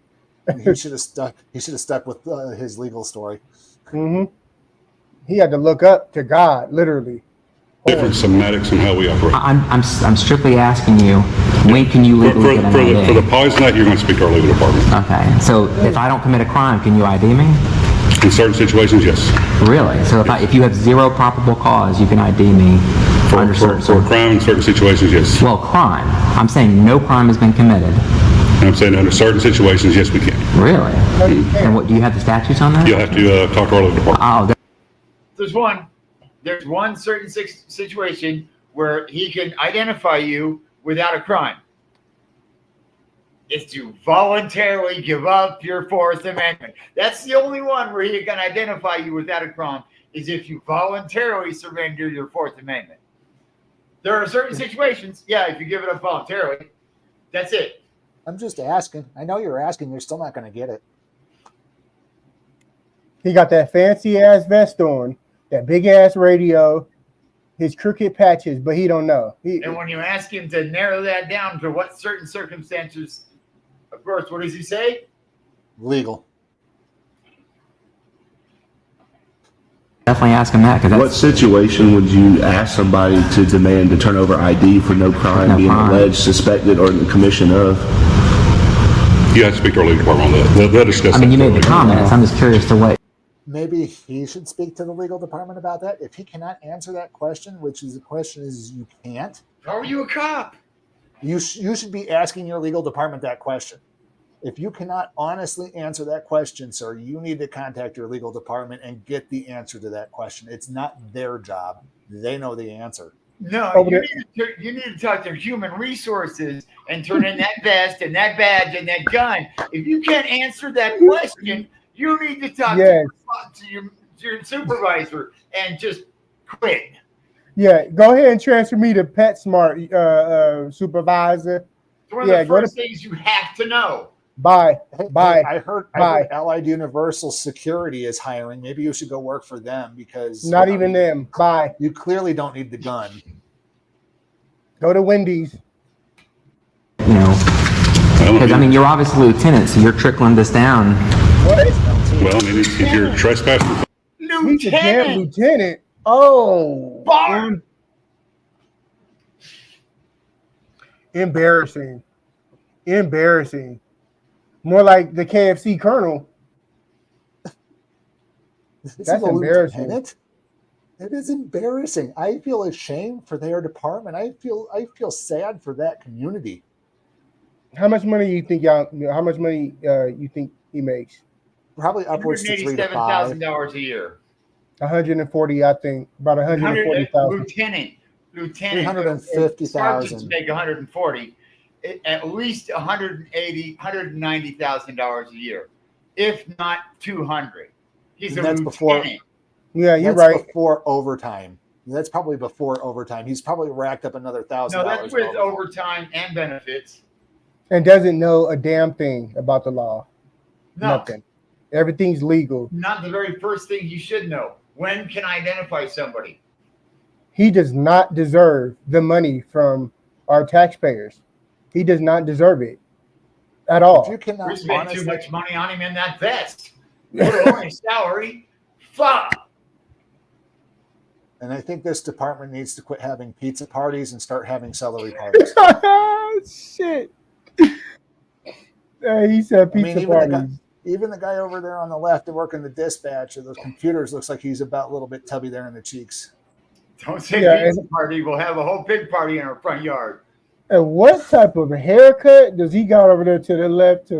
He should have stuck with his legal story. Mm-hmm. He had to look up to God, literally. Different semantics and how we operate. I'm strictly asking you, when can you legally get an ID? For the poison night, you're going to speak to our legal department. Okay, so if I don't commit a crime, can you ID me? In certain situations, yes. Really? So if you have zero probable cause, you can ID me for a crime in certain situations, yes. Well, crime. I'm saying no crime has been committed. And I'm saying under certain situations, yes, we can. Really? And what do you have the statutes on that? You'll have to talk to our legal department. Oh, There's one certain situation where he can identify you without a crime. It's to voluntarily give up your Fourth Amendment. That's the only one where he can identify you without a crime, is if you voluntarily surrender your Fourth Amendment. There are certain situations, if you give it up voluntarily, that's it. I'm just asking. I know you're asking. You're still not going to get it. He got that fancy ass vest on, that big ass radio, his crooked patches, but he don't know. And when you ask him to narrow that down to what certain circumstances, of course, what does he say? Legal. Definitely ask him that. What situation would you ask somebody to demand to turn over ID for no crime being alleged, suspected, or in the commission of? You have to speak to our legal department on that. They'll discuss you made the comments. I'm just curious to what. Maybe he should speak to the legal department about that. If he cannot answer that question, which is the question is you can't. How are you a cop? You should be asking your legal department that question. If you cannot honestly answer that question, sir, you need to contact your legal department and get the answer to that question. It's not their job. They know the answer. No, you need to talk to human resources and turn in that vest and that badge and that gun. If you can't answer that question, you need to talk to your supervisor and just quit. Yeah, go ahead and transfer me to PetSmart supervisor. It's one of the first things you have to know. Bye. I heard Allied Universal Security is hiring. Maybe you should go work for them because not even them. Bye. You clearly don't need the gun. Go to Wendy's. Because you're obviously a lieutenant, so you're trickling this down. What? Well, maybe if you're trespassing. He's a damn lieutenant. Oh. Bar. Embarrassing. More like the KFC Colonel. That's embarrassing. Lieutenant? It is embarrassing. I feel ashamed for their department. I feel sad for that community. How much money you think you think he makes? Probably upwards to $187,000 a year. 140, I think. About 140,000. Lieutenant. 350,000. Sergeants make 140. At least $190,000 a year, if not 200. He's a lieutenant. Before. Yeah, you're right. Before overtime. That's probably before overtime. He's probably racked up another $1,000. No, that's with overtime and benefits. And doesn't know a damn thing about the law. No. Nothing. Everything's legal. Not the very first thing you should know. When can I identify somebody? He does not deserve the money from our taxpayers. He does not deserve it at all. We spent too much money on him in that vest. What only salary? Fuck. And I think this department needs to quit having pizza parties and start having celery parties. Shit. He said pizza parties. Even the guy over there on the left working the dispatch of those computers looks like he's about a little bit tubby there in the cheeks. Don't say pizza party. We'll have a whole pig party in our front yard. And what type of haircut does he got over there to the left?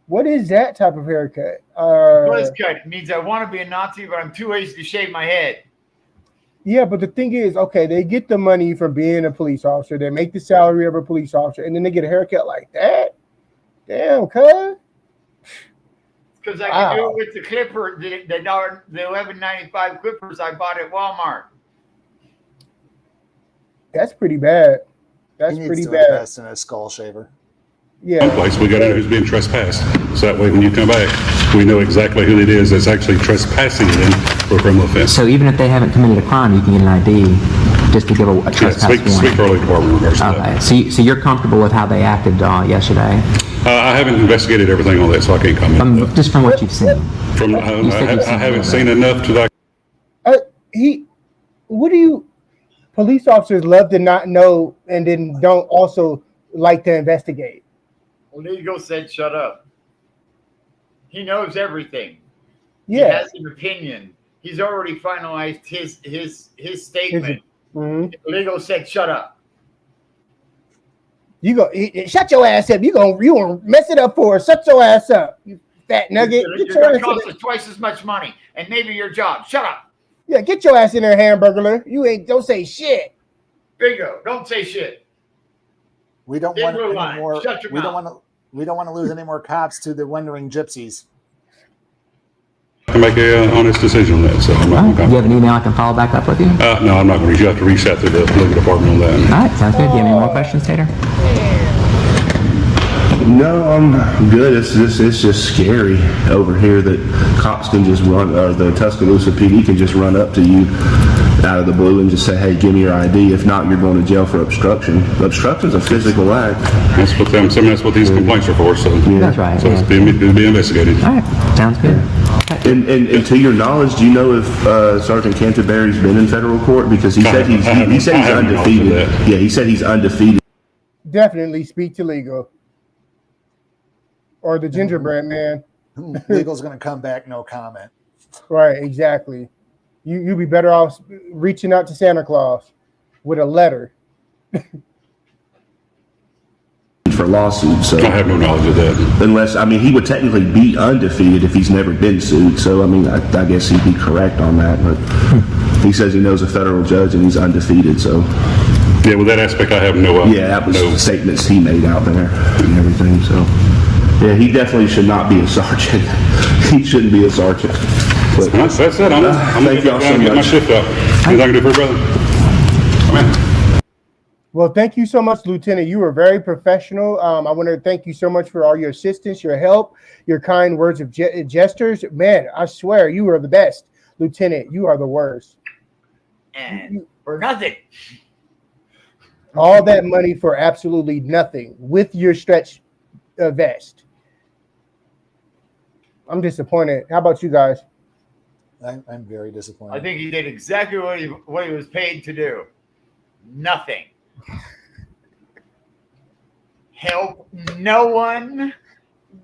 What is that type of haircut? Buzz cut means I want to be a Nazi, but I'm too lazy to shave my head. Yeah, but the thing is, okay, they get the money from being a police officer. They make the salary of a police officer, and then they get a haircut like that. Damn, cuz. Because I can do it with the clipper, the $11.95 clippers I bought at Walmart. That's pretty bad. That's he needs pretty to bad. invest in a skull shaver. Yeah. Place we got to know who's being trespassed, so that way when you come back, we know exactly who it is that's actually trespassing them for a criminal offense. So even if they haven't committed a crime, you can get an ID just to give a trespass warning. Speak for our legal department in regards to that. So you're comfortable with how they acted yesterday? I haven't investigated everything on that, so I can't comment. Just from what you've seen. I haven't seen enough to like. Police officers love to not know and then don't also like to investigate. Legal said shut up. He knows everything. Yeah. He has an opinion. He's already finalized his statement. Legal said shut up. You go shut your ass up. You gonna mess it up for us. Shut your ass up, you fat nugget. You're gonna cost us twice as much money and maybe your job. Shut up. Yeah, get your ass in there, hamburger. Don't say shit. Bingo. Don't say shit. We don't want any more. We don't want to lose any more cops to the wandering gypsies. To make an honest decision on that, so I'm not Do you have an email I can follow back up with you? No, I'm not going to. You have to reach out to the legal department on that. All right, sounds good. Do you have any more questions, Tater? No, I'm good. It's just scary over here that cops can just run, or the Tuscaloosa PD can just run up to you out of the blue and just say, "Hey, give me your ID." If not, you're going to jail for obstruction. Obstruction's a physical act. That's what that's what these complaints are for. So That's right. So it's being investigated. All right, sounds good. And to your knowledge, do you know if Sergeant Canterbury's been in federal court? Because he said he's undefeated. Yeah, he said he's undefeated. Definitely speak to legal. Or the gingerbread man. Legal's going to come back, no comment. Right, exactly. You'd be better off reaching out to Santa Claus with a letter. For lawsuits, so I have no knowledge of that. Unless, he would technically be undefeated if he's never been sued. So, I guess he'd be correct on that. But he says he knows a federal judge and he's undefeated. So, yeah, with that aspect, I have no. That was statements he made out there and everything. So, yeah, he definitely should not be a sergeant. He shouldn't be a sergeant. But, that's it. I'm thank y'all so much. Get my shift up. Anything I can do for you, brother? Amen. Well, thank you so much, Lieutenant. You were very professional. I want to thank you so much for all your assistance, your help, your kind words of gestures. Man, I swear you are the best. Lieutenant, you are the worst. And for nothing. All that money for absolutely nothing with your stretch vest. I'm disappointed. How about you guys? I'm very disappointed. I think he did exactly what he was paid to do. Nothing. Help no one.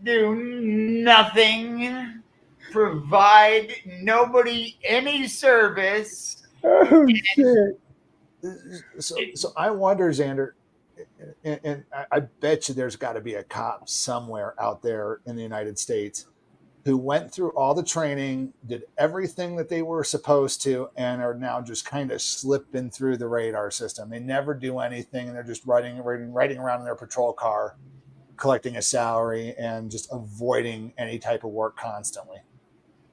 Do nothing. Provide nobody any service. Oh, shit. So I wonder, Xander, and I bet you there's got to be a cop somewhere out there in the United States who went through all the training, did everything that they were supposed to, and are now just kind of slipping through the radar system. They never do anything, and they're just riding around in their patrol car, collecting a salary, and just avoiding any type of work constantly,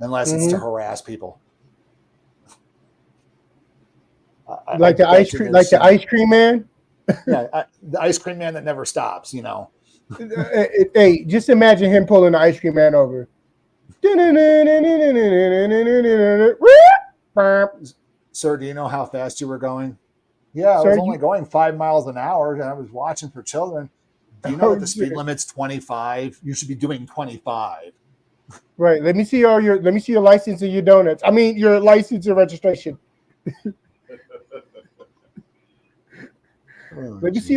unless it's to harass people. Like the ice cream man? Yeah, the ice cream man that never stops, Hey, just imagine him pulling the ice cream man over. Sir, do you know how fast you were going? Yeah, I was only going 5 miles an hour, and I was watching for children. Do you know that the speed limit's 25? You should be doing 25. Right. Let me see your license and your donuts. Your license and registration. Let me see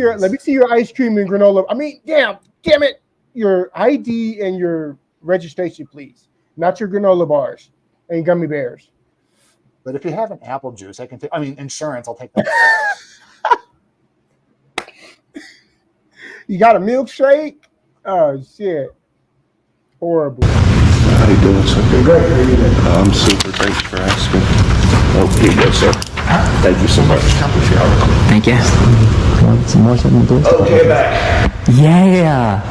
your ice cream and granola. Damn, damn it, your ID and your registration, please. Not your granola bars and gummy bears. But if you have an apple juice, I can take. I mean, insurance. I'll take that. You got a milkshake? Oh shit! Horrible. How you doing, sir? Great. I'm super. Thanks for asking. Oh, here you go, sir. Thank you so much. Thank you. Want some more something to do? Okay, back. Yeah.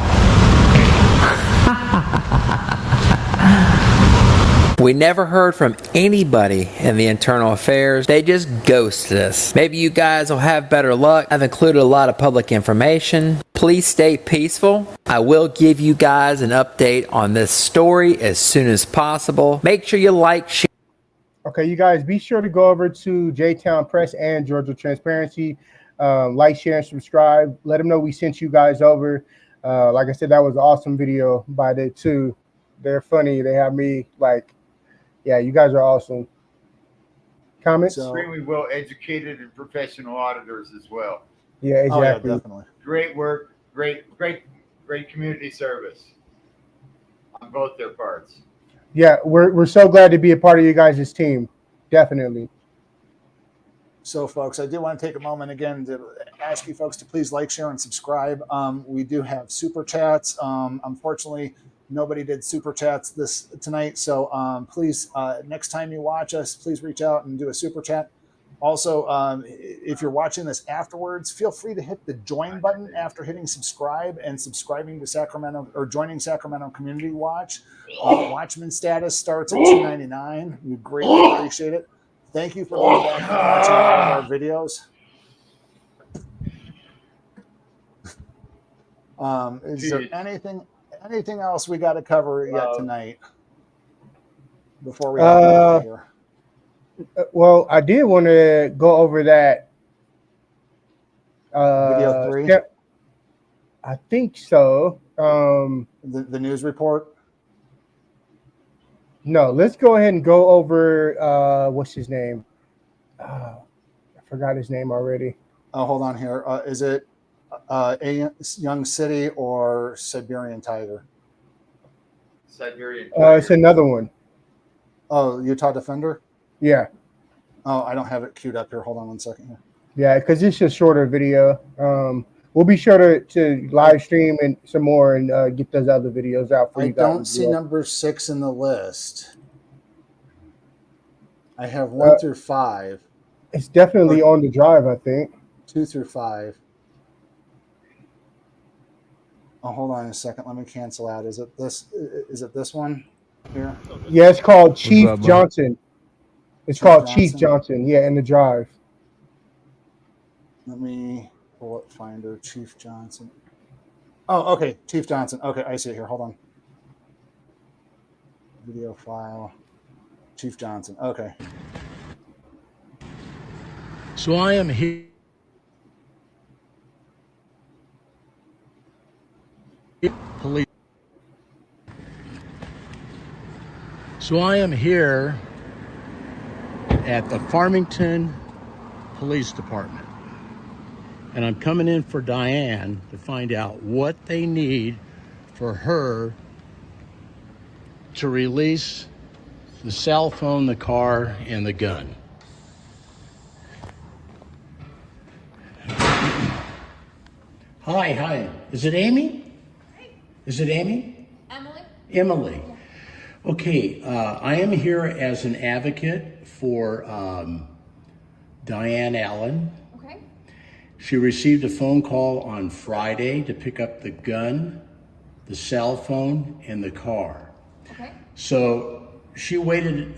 We never heard from anybody in the internal affairs. They just ghosted us. Maybe you guys will have better luck. I've included a lot of public information. Please stay peaceful. I will give you guys an update on this story as soon as possible. Make sure you like, share. Okay, you guys, be sure to go over to JTown Press and Georgia Transparency. Like, share, and subscribe. Let them know we sent you guys over. Like I said, that was an awesome video by the two. They're funny. They have me like, yeah, you guys are awesome. Comments? Extremely well educated and professional auditors as well. Yeah, exactly. Oh, yeah, definitely. Great work, great community service on both their parts. Yeah, we're so glad to be a part of you guys' team. Definitely. So, folks, I do want to take a moment again to ask you folks to please like, share, and subscribe. We do have super chats. Unfortunately, nobody did super chats tonight. So please, next time you watch us, please reach out and do a super chat. Also, if you're watching this afterwards, feel free to hit the join button after hitting subscribe and subscribing to Sacramento or joining Sacramento Community Watch. Watchman status starts at $2.99. We greatly appreciate it. Thank you for being back and watching all of our videos. Is there anything else we got to cover yet tonight before we get out of here? Well, I did want to go over that. Video 3? Yeah, I think so. The news report? No, let's go ahead and go over, what's his name? I forgot his name already. Oh, hold on here. Is it a Young City or Siberian Tiger? Siberian Tiger. It's another one. Oh, Utah Defender? Yeah. Oh, I don't have it queued up here. Hold on one second here. Yeah, because it's a shorter video. We'll be sure to live stream and some more and get those other videos out for you guys. I don't see number 6 in the list. I have 1 through 5. It's definitely on the drive, I think. 2 through 5. Oh, hold on a second. Let me cancel out. Is it this one here? Yeah, it's called Chief Johnson. It's called Chief Johnson. Yeah, in the drive. Let me bullet finder Chief Johnson. Oh, okay. Chief Johnson. Okay, I see it here. Hold on. Video file. Chief Johnson. Okay. So I am here. Police. So I am here at the Farmington Police Department, and I'm coming in for Diane to find out what they need for her to release the cell phone, the car, and the gun. Hi. Is it Amy? Is it Amy? Emily. Okay, I am here as an advocate for Diane Allen. Okay. She received a phone call on Friday to pick up the gun, the cell phone, and the car. Okay. So she waited,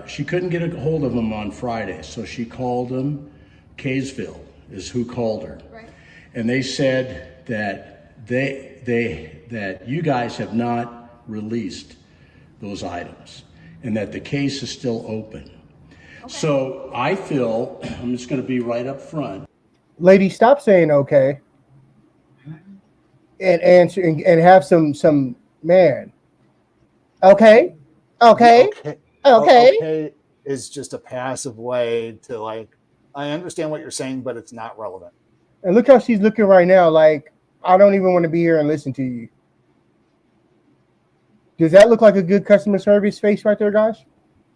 she couldn't get a hold of them on Friday, so she called them. Kaysville is who called her. Right. And they said that that you guys have not released those items and that the case is still open. Okay. So I feel, I'm just going to be right up front. Lady, stop saying okay. And answer and have some man. Okay. Okay is just a passive way to, like, I understand what you're saying, but it's not relevant. And look how she's looking right now, like, I don't even want to be here and listen to you. Does that look like a good customer service face right there, guys?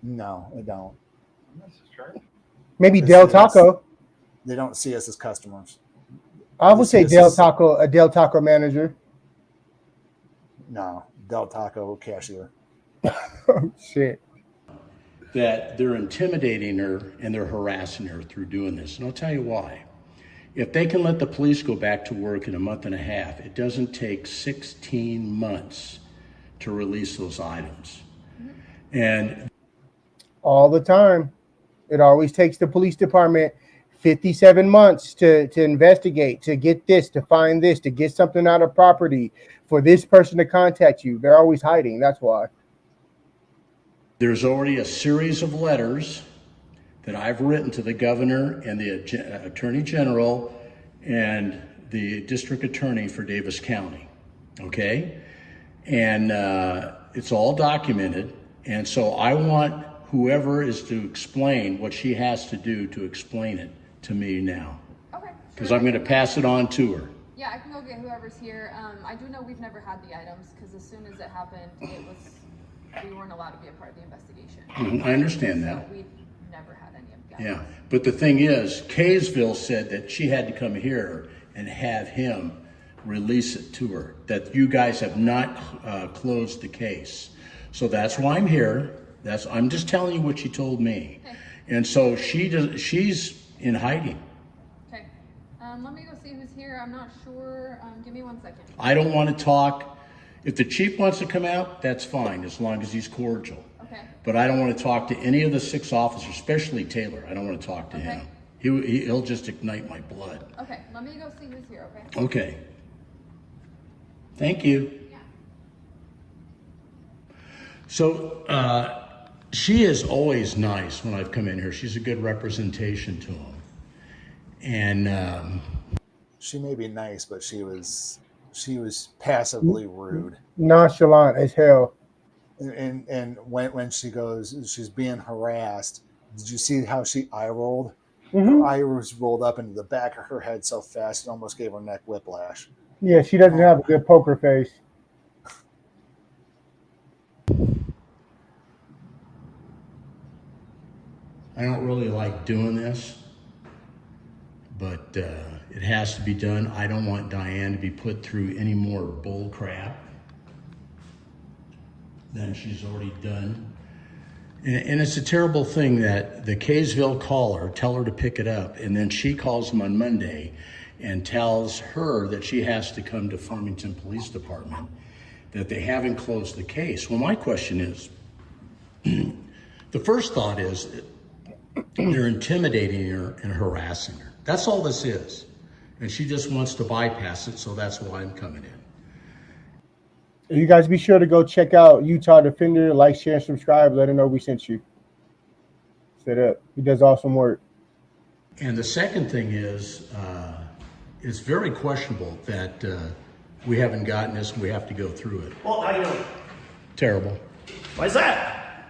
No, they don't. Maybe This Del is- Taco. They don't see us as customers. I would say This Del is- Taco, a Del Taco manager. No, Del Taco cashier. Oh, shit. That they're intimidating her and they're harassing her through doing this. And I'll tell you why. If they can let the police go back to work in a month and a half, it doesn't take 16 months to release those items. And All the time. It always takes the police department 57 months to investigate, to get this, to find this, to get something out of property, for this person to contact you. They're always hiding. That's why. there's already a series of letters that I've written to the governor and the attorney general and the district attorney for Davis County. Okay? And it's all documented. And so I want whoever is to explain what she has to do to explain it to me now. Okay. Because I'm going to pass it on to her. Yeah, I can go get whoever's here. I do know we've never had the items because as soon as it happened, we weren't allowed to be a part of the investigation. I understand that. So we never had any of the Yeah. items. But the thing is, Kaysville said that she had to come here and have him release it to her, that you guys have not closed the case. So that's why I'm here. I'm just telling you what she told me. Okay. And so she's in hiding. Okay. Let me go see who's here. I'm not sure. Give me 1 second. I don't want to talk. If the chief wants to come out, that's fine, as long as he's cordial. Okay. But I don't want to talk to any of the 6 officers, especially Taylor. I don't want to talk to him. He'll just ignite my blood. Okay. Let me go see who's here, okay? Okay. Thank you. So she is always nice when I've come in here. She's a good representation to him. And She may be nice, but she was passively rude. Nonchalant as hell. And when she goes, she's being harassed. Did you see how she eye rolled? Mhm. Her eye was rolled up into the back of her head so fast it almost gave her neck whiplash. Yeah, she doesn't have a good poker face. I don't really like doing this, but it has to be done. I don't want Diane to be put through any more bull crap than she's already done. And it's a terrible thing that the Kaysville caller, tell her to pick it up, and then she calls them on Monday and tells her that she has to come to Farmington Police Department, that they haven't closed the case. Well, my question is, the first thought is they're intimidating her and harassing her. That's all this is. And she just wants to bypass it, so that's why I'm coming in. You guys be sure to go check out Utah Defender, like, share, and subscribe. Let him know we sent you. Set up. He does awesome work. And the second thing is, it's very questionable that we haven't gotten this and we have to go through it. Well, how you doing? Terrible. Why is that?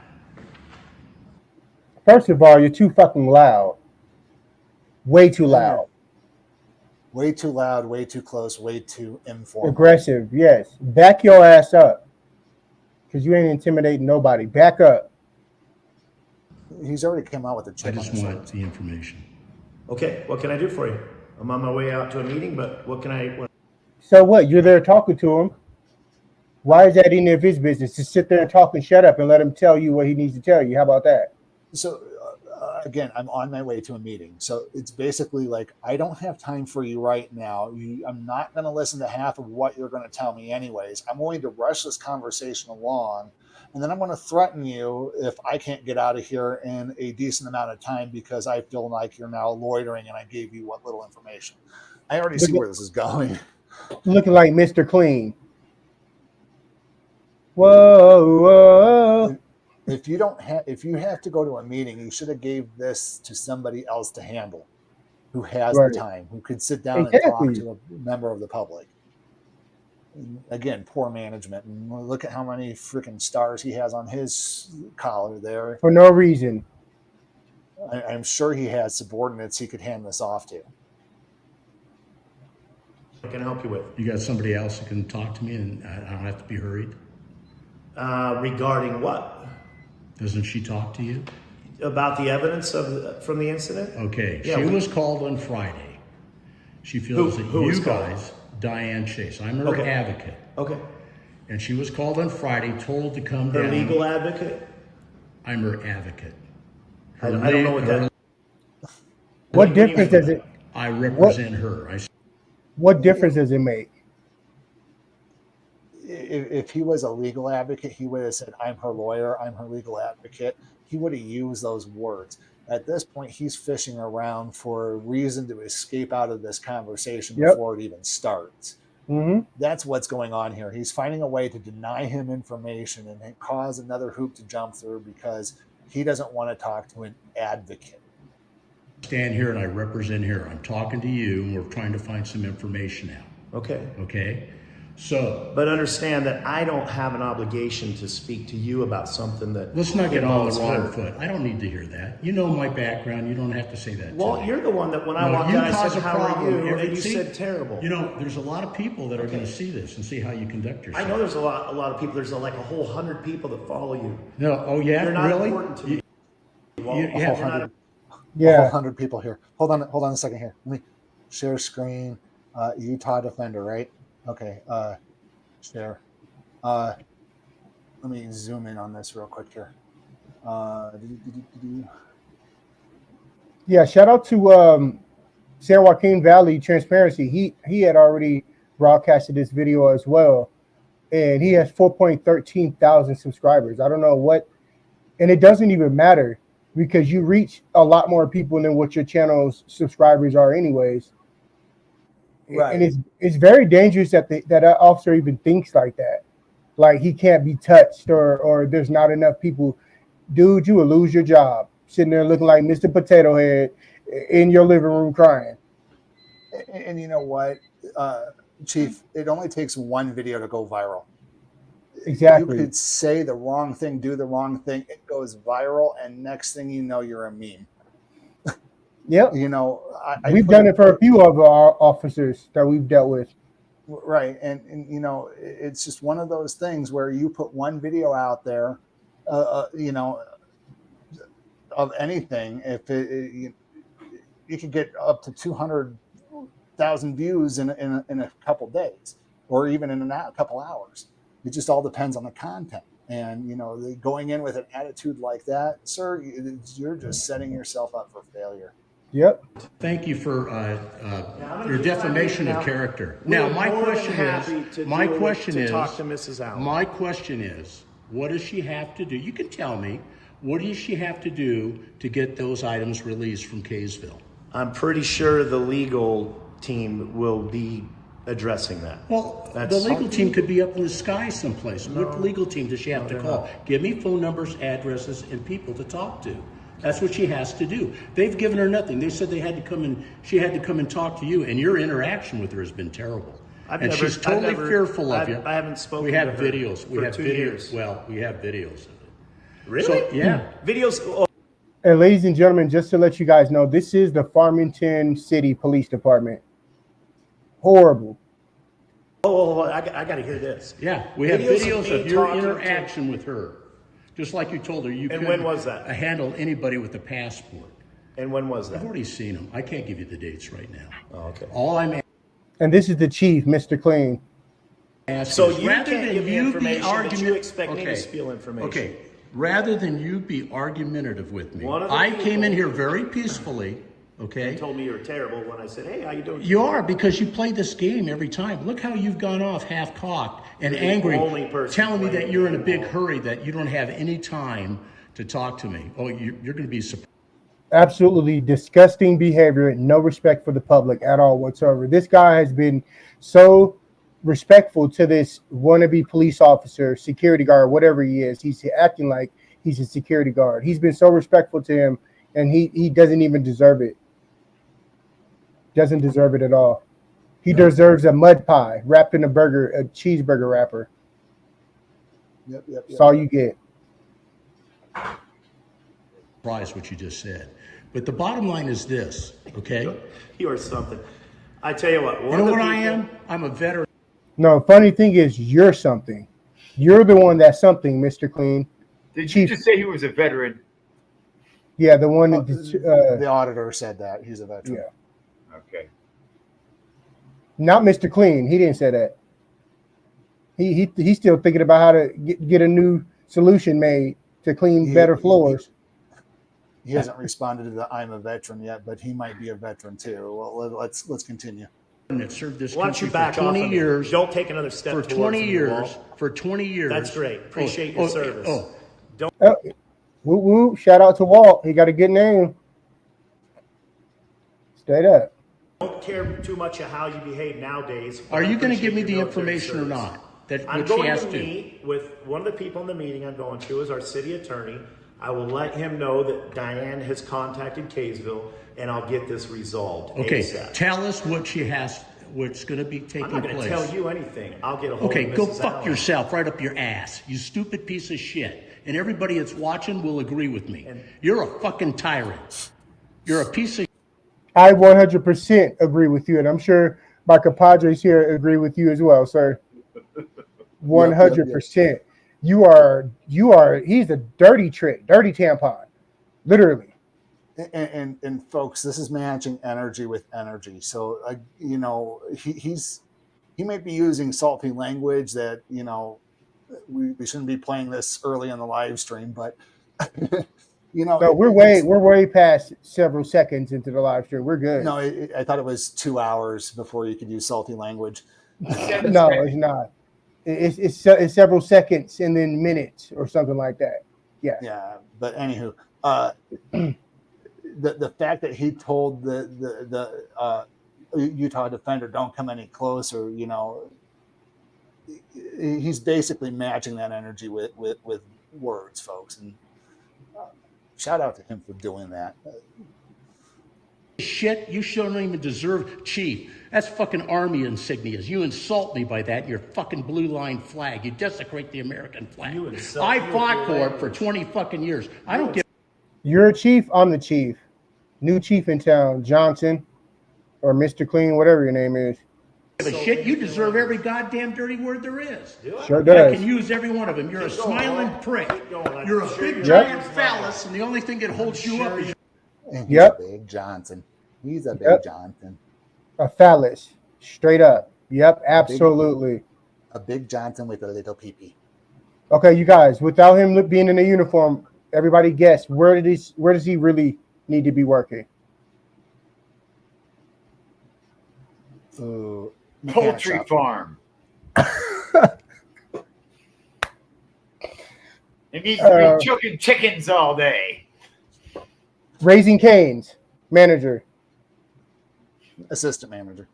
First of all, you're too fucking loud. Way too loud. Way too loud, way too close, way too informal. Aggressive, yes. Back your ass up. Because you ain't intimidating nobody. Back up. He's already come out with a chip I on just his want shoulder. the information. Okay, what can I do for you? I'm on my way out to a meeting, but what can I... So what? You're there talking to him. Why is that any of his business? To sit there and talk and shut up and let him tell you what he needs to tell you. How about that? So again, I'm on my way to a meeting. So it's basically like, I don't have time for you right now. I'm not going to listen to half of what you're going to tell me anyways. I'm going to rush this conversation along. And then I'm going to threaten you if I can't get out of here in a decent amount of time because I feel like you're now loitering and I gave you what little information. I already see where this is going. Looking like Mr. Clean. Whoa, whoa. If you have to go to a meeting, you should have gave this to somebody else to handle, who has Right. the time, who could sit down Exactly. and talk to a member of the public. And again, poor management. And look at how many freaking stars he has on his collar there. For no reason. I'm sure he has subordinates he could hand this off to. What can I help you with? You got somebody else that can talk to me and I don't have to be hurried? Regarding what? Doesn't she talk to you? About the evidence from the incident? Okay, Yeah, she was called on Friday. She feels that who was you called? guys, Diane Chase, I'm her Okay. advocate. Okay. And she was called on Friday, told to come Her down. legal advocate? I'm her advocate. I don't know what that. What difference does it? I represent her. What difference does it make? If he was a legal advocate, he would have said, I'm her lawyer, I'm her legal advocate. He would have used those words. At this point, he's fishing around for a reason to escape out of this conversation before it even starts. Mm-hmm. That's what's going on here. He's finding a way to deny him information and cause another hoop to jump through because he doesn't want to talk to an advocate. Stand here and I represent her. I'm talking to you and we're trying to find some information out. Okay. Okay? So. But understand that I don't have an obligation to speak to you about something that. Let's not get on the involves wrong her. foot. I don't need to hear that. You know my background. You don't have to say that. Well, to me. you're the one that when I walked in, I said, how are you? And you said terrible. You know, there's a lot of people that are going to see this and see how you conduct yourself. I know there's a lot of people. There's like a whole 100 people that follow you. No, oh yeah, You're not really? important to me. A whole 100 people here. Hold on a second here. Let me share screen. Utah Defender, right? Okay. Share. Let me zoom in on this real quick here. Yeah, shout out to San Joaquin Valley Transparency. He had already broadcasted this video as well, and he has 4.13 thousand subscribers. I don't know what, and it doesn't even matter because you reach a lot more people than what your channel's subscribers are anyways. Right. And it's very dangerous that that officer even thinks like that. Like he can't be touched or there's not enough people. Dude, you will lose your job sitting there looking like Mr. Potato Head in your living room crying. And you know what, Chief, it only takes one video to go viral. Exactly. You could say the wrong thing, do the wrong thing, it goes viral, and next thing you know, you're a meme. Yep. You know, we've done it for a few of our officers that we've dealt with. Right. And you know, it's just one of those things where you put one video out there, you know, of anything, if you could get up to 200,000 views in a couple days, or even in a couple hours. It just all depends on the content. And, you know, going in with an attitude like that, sir, you're just setting yourself up for failure. Yep. Thank you for your defamation of character. Now, my question is, what does she have to do? You can tell me, what does she have to do to get those items released from Kaysville? I'm pretty sure the legal team will be addressing that. Well, the legal team could be up in the sky someplace. No. What legal team does she have to call? Not. Give me phone numbers, addresses, and people to talk to. That's what she has to do. They've given her nothing. They said she had to come and talk to you, and your interaction with her has been terrible. She's totally fearful of you. I haven't spoken to her. We have videos. We have 2 years. Well, we have videos of it. Really? So, yeah. Videos. Oh. And ladies and gentlemen, just to let you guys know, this is the Farmington City Police Department. Horrible. Oh, I got to hear this. Yeah, we have videos of your interaction with her. Just like you told her you couldn't when was that? Handle anybody with a passport. And when was that? I've already seen them. I can't give you the dates right now. Oh, okay. All I'm And this is the chief, Mr. Clean. So you can't give me information, but you expect me to spill information. Okay. Rather than you be argumentative with me, I came in here very peacefully, okay? You told me you were terrible when I said, hey, how you doing? You are, because you play this game every time. Look how you've gone off half-cocked and angry, telling me that you're in a big hurry, that you don't have any time to talk to me. Oh, you're going to be surprised. Absolutely disgusting behavior, no respect for the public at all whatsoever. This guy has been so respectful to this wannabe police officer, security guard, whatever he is. He's acting like he's a security guard. He's been so respectful to him, and he doesn't even deserve it. Doesn't deserve it at all. He deserves a mud pie wrapped in a cheeseburger wrapper. Yep. That's all you get. Surprise what you just said. But the bottom line is this, okay? You are something. I tell you what. You know what I am? I'm a veteran. No, funny thing is, you're something. You're the one that's something, Mr. Clean. Did you just say he was a veteran? Yeah, the one that the auditor said that he's a veteran. Yeah. Okay. Not Mr. Clean. He didn't say that. He's still thinking about how to get a new solution made to clean better floors. He hasn't responded to the "I'm a veteran" yet, but he might be a veteran too. Well, let's continue. That served this Why don't country you back for off 20 of me? years. Don't take another step for towards 20 me, years. Walt. For 20 years. That's great. Appreciate your service. Don't. Woo woo! Shout out to Walt. He got a good name. Straight up. Don't care too much of how you behave nowadays. Are you going to give me Appreciate the your military information or service. not? That I'm what she going has to meet with one of the people in the meeting. I'm going to is our city attorney. I will let him know that Diane has contacted Kaysville, and I'll get this resolved. Okay, ASAP. tell us what she has, what's going to be taking I'm not going to place. tell you anything. I'll get a hold Okay, of go Mrs. fuck Allen. yourself right up your ass, you stupid piece of shit. And everybody that's watching will agree with me. You're a fucking tyrant. You're a piece of. I 100% agree with you, and I'm sure my compadres here agree with you as well, sir. 100%. You are. He's a dirty trick, dirty tampon, literally. And folks, this is managing energy with energy. So he might be using salty language that we shouldn't be playing this early in the live stream, but No, we're way past several seconds into the live stream. We're good. No, I thought it was 2 hours before you could use salty language. No, it's not. It's several seconds and then minutes or something like that. Yeah. Yeah, but anywho, the fact that he told the Utah defender don't come any closer, he's basically matching that energy with words, folks, and shout out to him for doing that. Shit, you don't even deserve chief. That's fucking army insignias. You insult me by that. Your fucking blue line flag. You desecrate the American flag. I fought for it for 20 fucking years. I don't give. You're a chief. I'm the chief. New chief in town, Johnson, or Mr. Clean, whatever your name is. But shit, you deserve every goddamn dirty word there is. Sure does. I can use every one of them. You're a smiling prick. You're a big giant phallus, and the only thing that holds you up is. And he's a big Johnson. He's a big Johnson. A phallus, straight up. Yep, absolutely. A big Johnson with a little pee-pee. Okay, you guys, without him being in a uniform, everybody guess, where does he really need to be working? Poultry farm. It needs to be choking chickens all day. Raising Cane's manager. Assistant manager.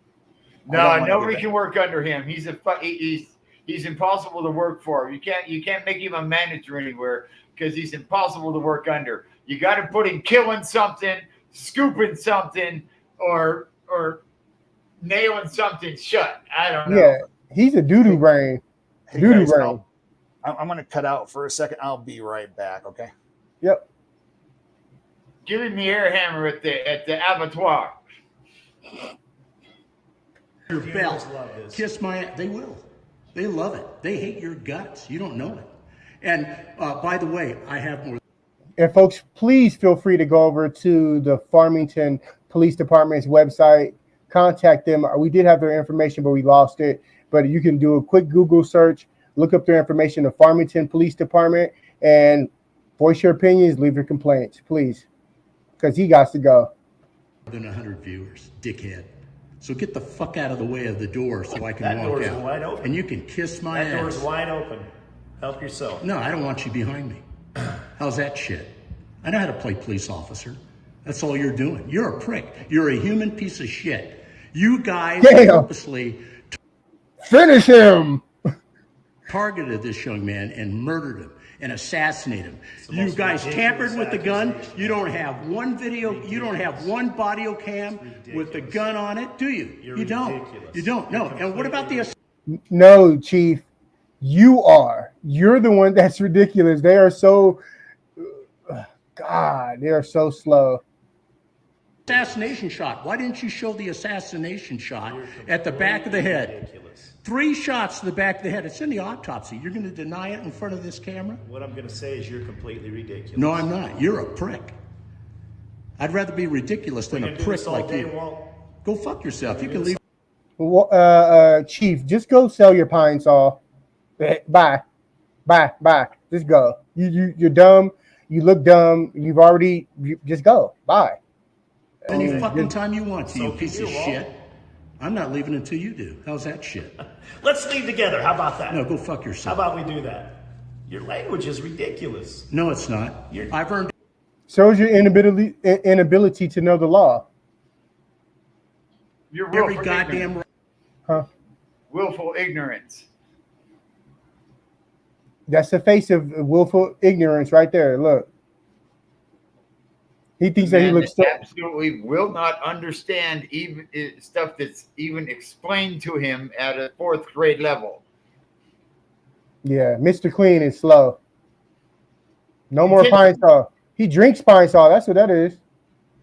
No, nobody can work under him. He's impossible to work for. You can't make him a manager anywhere because he's impossible to work under. You got to put him killing something, scooping something, or nailing something shut. I don't know. Yeah, he's a doo-doo brain. Hey Doo-doo guys, brain. I'm going to cut out for a second. I'll be right back, okay? Yep. Give him the air hammer at the abattoir. Your belt. Kiss my. They will. They love it. They hate your guts. You don't know it. And by the way, I have more. And folks, please feel free to go over to the Farmington Police Department's website. Contact them. We did have their information, but we lost it. But you can do a quick Google search, look up their information, the Farmington Police Department, and voice your opinions, leave your complaints, please, because he got to go. More than 100 viewers, dickhead. So get the fuck out of the way of the door so I can walk door's out. wide open. And you can kiss my ass. That door's wide open. Help yourself. No, I don't want you behind me. How's that shit? I know how to play police officer. That's all you're doing. You're a prick. You're a human piece of shit. You guys purposely finish him. Targeted this young man and murdered him and assassinated him. You guys tampered with the gun. You don't have one video. You don't have one body cam with the gun on it, do you? You don't. You don't. No. And what about the? No, Chief. You are. You're the one that's ridiculous. They are so. God, they are so slow. Assassination shot. Why didn't you show the assassination shot at the back of the head? Ridiculous. 3 shots to the back of the head. It's in the autopsy. You're going to deny it in front of this camera? What I'm going to say is you're completely ridiculous. No, I'm not. You're a prick. I'd rather be ridiculous than a prick like you. Go fuck yourself. You can leave. Chief, just go sell your pine saw. Bye. Just go. You're dumb. You look dumb. Just go. Bye. Any fucking time you want to, you piece of shit. I'm not leaving until you do. How's that shit? Let's leave together. How about that? No, go fuck yourself. How about we do that? Your language is ridiculous. No, it's not. I've earned. Shows your inability to know the law. You're every goddamn willful ignorance. That's the face of willful ignorance right there. Look. He thinks that he looks absolutely will not understand even stuff that's even explained to him at a 4th grade level. Yeah, Mr. Clean is slow. No more pine saw. He drinks pine saw. That's what that is.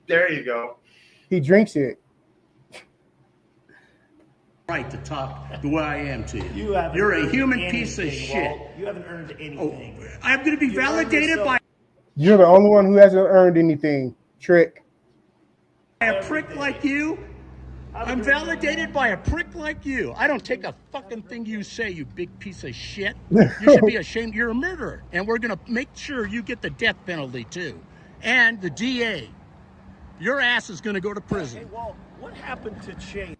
There you go. He drinks it. Right to talk the way I am to you. You're a human piece of shit. You haven't earned anything. Oh, I'm going to be validated by. You're the only one who hasn't earned anything, Trick. A prick like you? I'm validated by a prick like you. I don't take a fucking thing you say, you big piece of shit. You should be ashamed. You're a murderer. And we're going to make sure you get the death penalty, too. And the DA. Your ass is going to go to prison. Hey, well, what happened to Chase?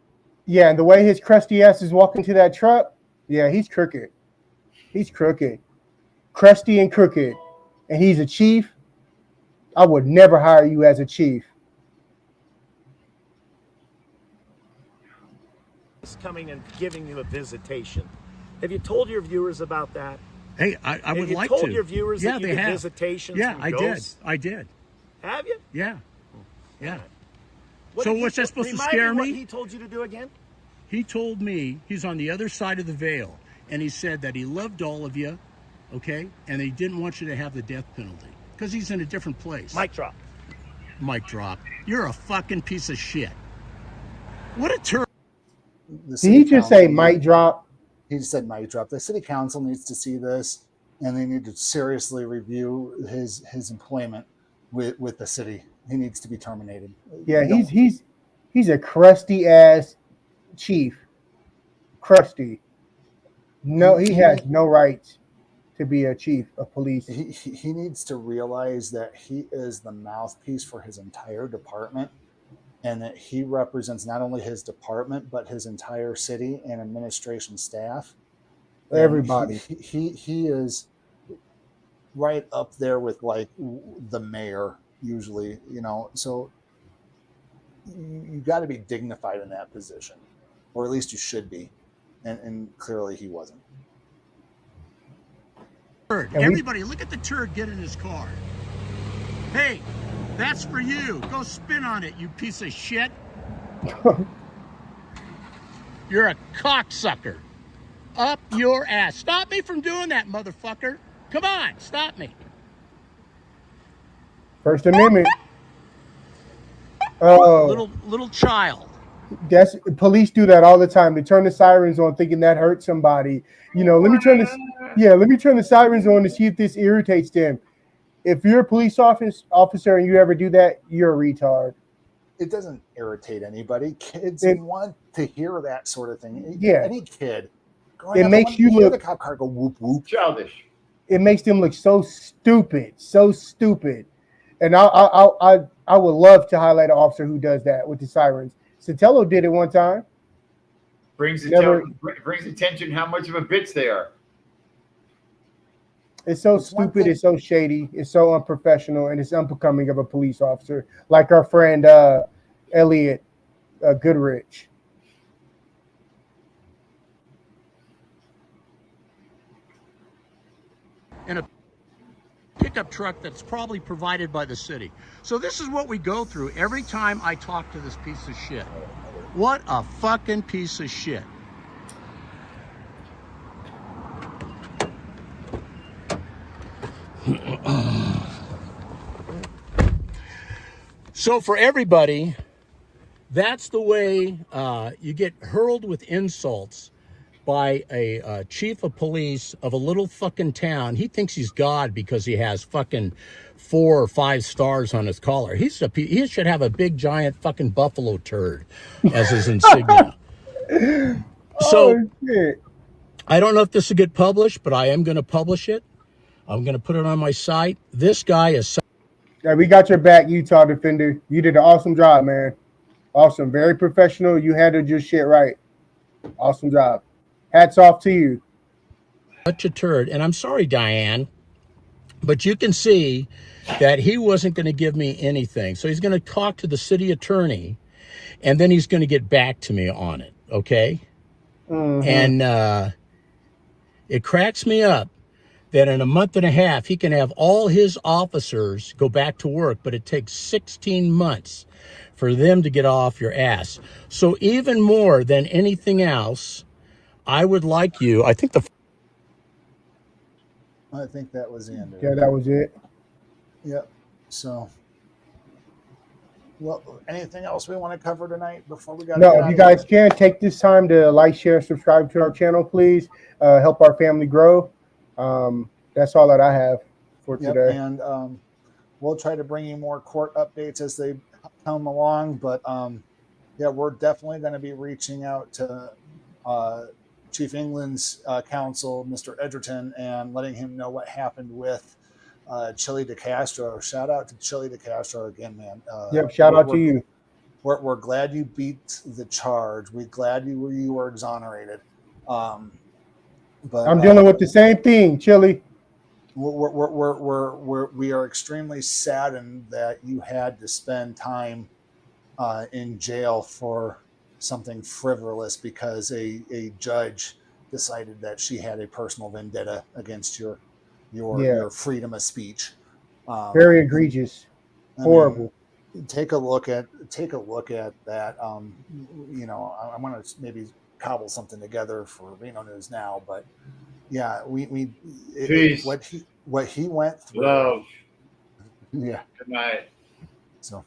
Yeah, and the way his crusty ass is walking to that truck, yeah, he's crooked. He's crooked. Crusty and crooked. And he's a chief. I would never hire you as a chief. Coming and giving you a visitation. Have you told your viewers about that? Hey, I would like to. Have you told your viewers that you get visitations Yeah, from I ghosts? did. I did. Have you? Yeah. Yeah. So what's that supposed to scare me? What he told you to do again? He told me he's on the other side of the veil, and he said that he loved all of you, okay, and he didn't want you to have the death penalty because he's in a different place. Mic drop. Mic drop. You're a fucking piece of shit. What a turd. Did he just say mic drop? He just said mic drop. The city council needs to see this, and they need to seriously review his employment with the city. He needs to be terminated. Yeah, he's a crusty ass chief. Crusty. No, he has no rights to be a chief of police. He needs to realize that he is the mouthpiece for his entire department, and that he represents not only his department but his entire city and administration staff. Everybody. He is right up there with like the mayor usually, so you got to be dignified in that position, or at least you should be, and clearly he wasn't. Everybody, look at the turd get in his car. Hey, that's for you. Go spin on it, you piece of shit. You're a cocksucker. Up your ass. Stop me from doing that, motherfucker. Come on, stop me. First Amendment. Oh, little child. That's police do that all the time. They turn the sirens on thinking that hurts somebody. Let me turn the sirens on to see if this irritates them. If you're a police officer and you ever do that, you're a retard. It doesn't irritate anybody. Kids want to hear that sort of thing. Yeah. Any kid. It makes you look the cop car go whoop whoop. Childish. It makes them look so stupid. And I would love to highlight an officer who does that with the sirens. Sotelo did it one time. Brings attention how much of a bitch they are. It's so stupid. It's so shady. It's so unprofessional, and it's unbecoming of a police officer, like our friend Elliot Goodrich. In a pickup truck that's probably provided by the city. So this is what we go through every time I talk to this piece of shit. What a fucking piece of shit. So for everybody, that's the way you get hurled with insults by a chief of police of a little fucking town. He thinks he's God because he has fucking 4 or 5 stars on his collar. He should have a big giant fucking buffalo turd as his insignia. So I don't know if this will get published, but I am going to publish it. I'm going to put it on my site. This guy is. Yeah, we got your back, Utah Defender. You did an awesome job, man. Awesome. Very professional. You handled your shit right. Awesome job. Hats off to you. Such a turd. And I'm sorry, Diane, but you can see that he wasn't going to give me anything. So he's going to talk to the city attorney, and then he's going to get back to me on it. Okay? And it cracks me up that in a month and a half, he can have all his officers go back to work, but it takes 16 months for them to get off your ass. So even more than anything else, I would like you, I think that was the end of it. Yeah, that was it. Yep. So, well, anything else we want to cover tonight before we got? No, if you guys can take this time to like, share, and subscribe to our channel, please. Help our family grow. That's all that I have for today. And we'll try to bring you more court updates as they come along. But yeah, we're definitely going to be reaching out to Chief England's counsel, Mr. Edgerton, and letting him know what happened with Chili DeCastro. Shout out to Chili DeCastro again, man. Shout out to you. We're glad you beat the charge. We're glad you were exonerated. But I'm dealing with the same thing, Chili. We are extremely saddened that you had to spend time in jail for something frivolous because a judge decided that she had a personal vendetta against your freedom of speech. Very egregious, horrible. Take a look at that. You know, I want to maybe cobble something together for Reno News Now, but yeah, what he went through. Love. Yeah. Good night. So,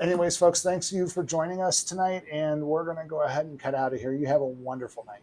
anyways, folks, thanks you for joining us tonight, and we're gonna go ahead and cut out of here. You have a wonderful night.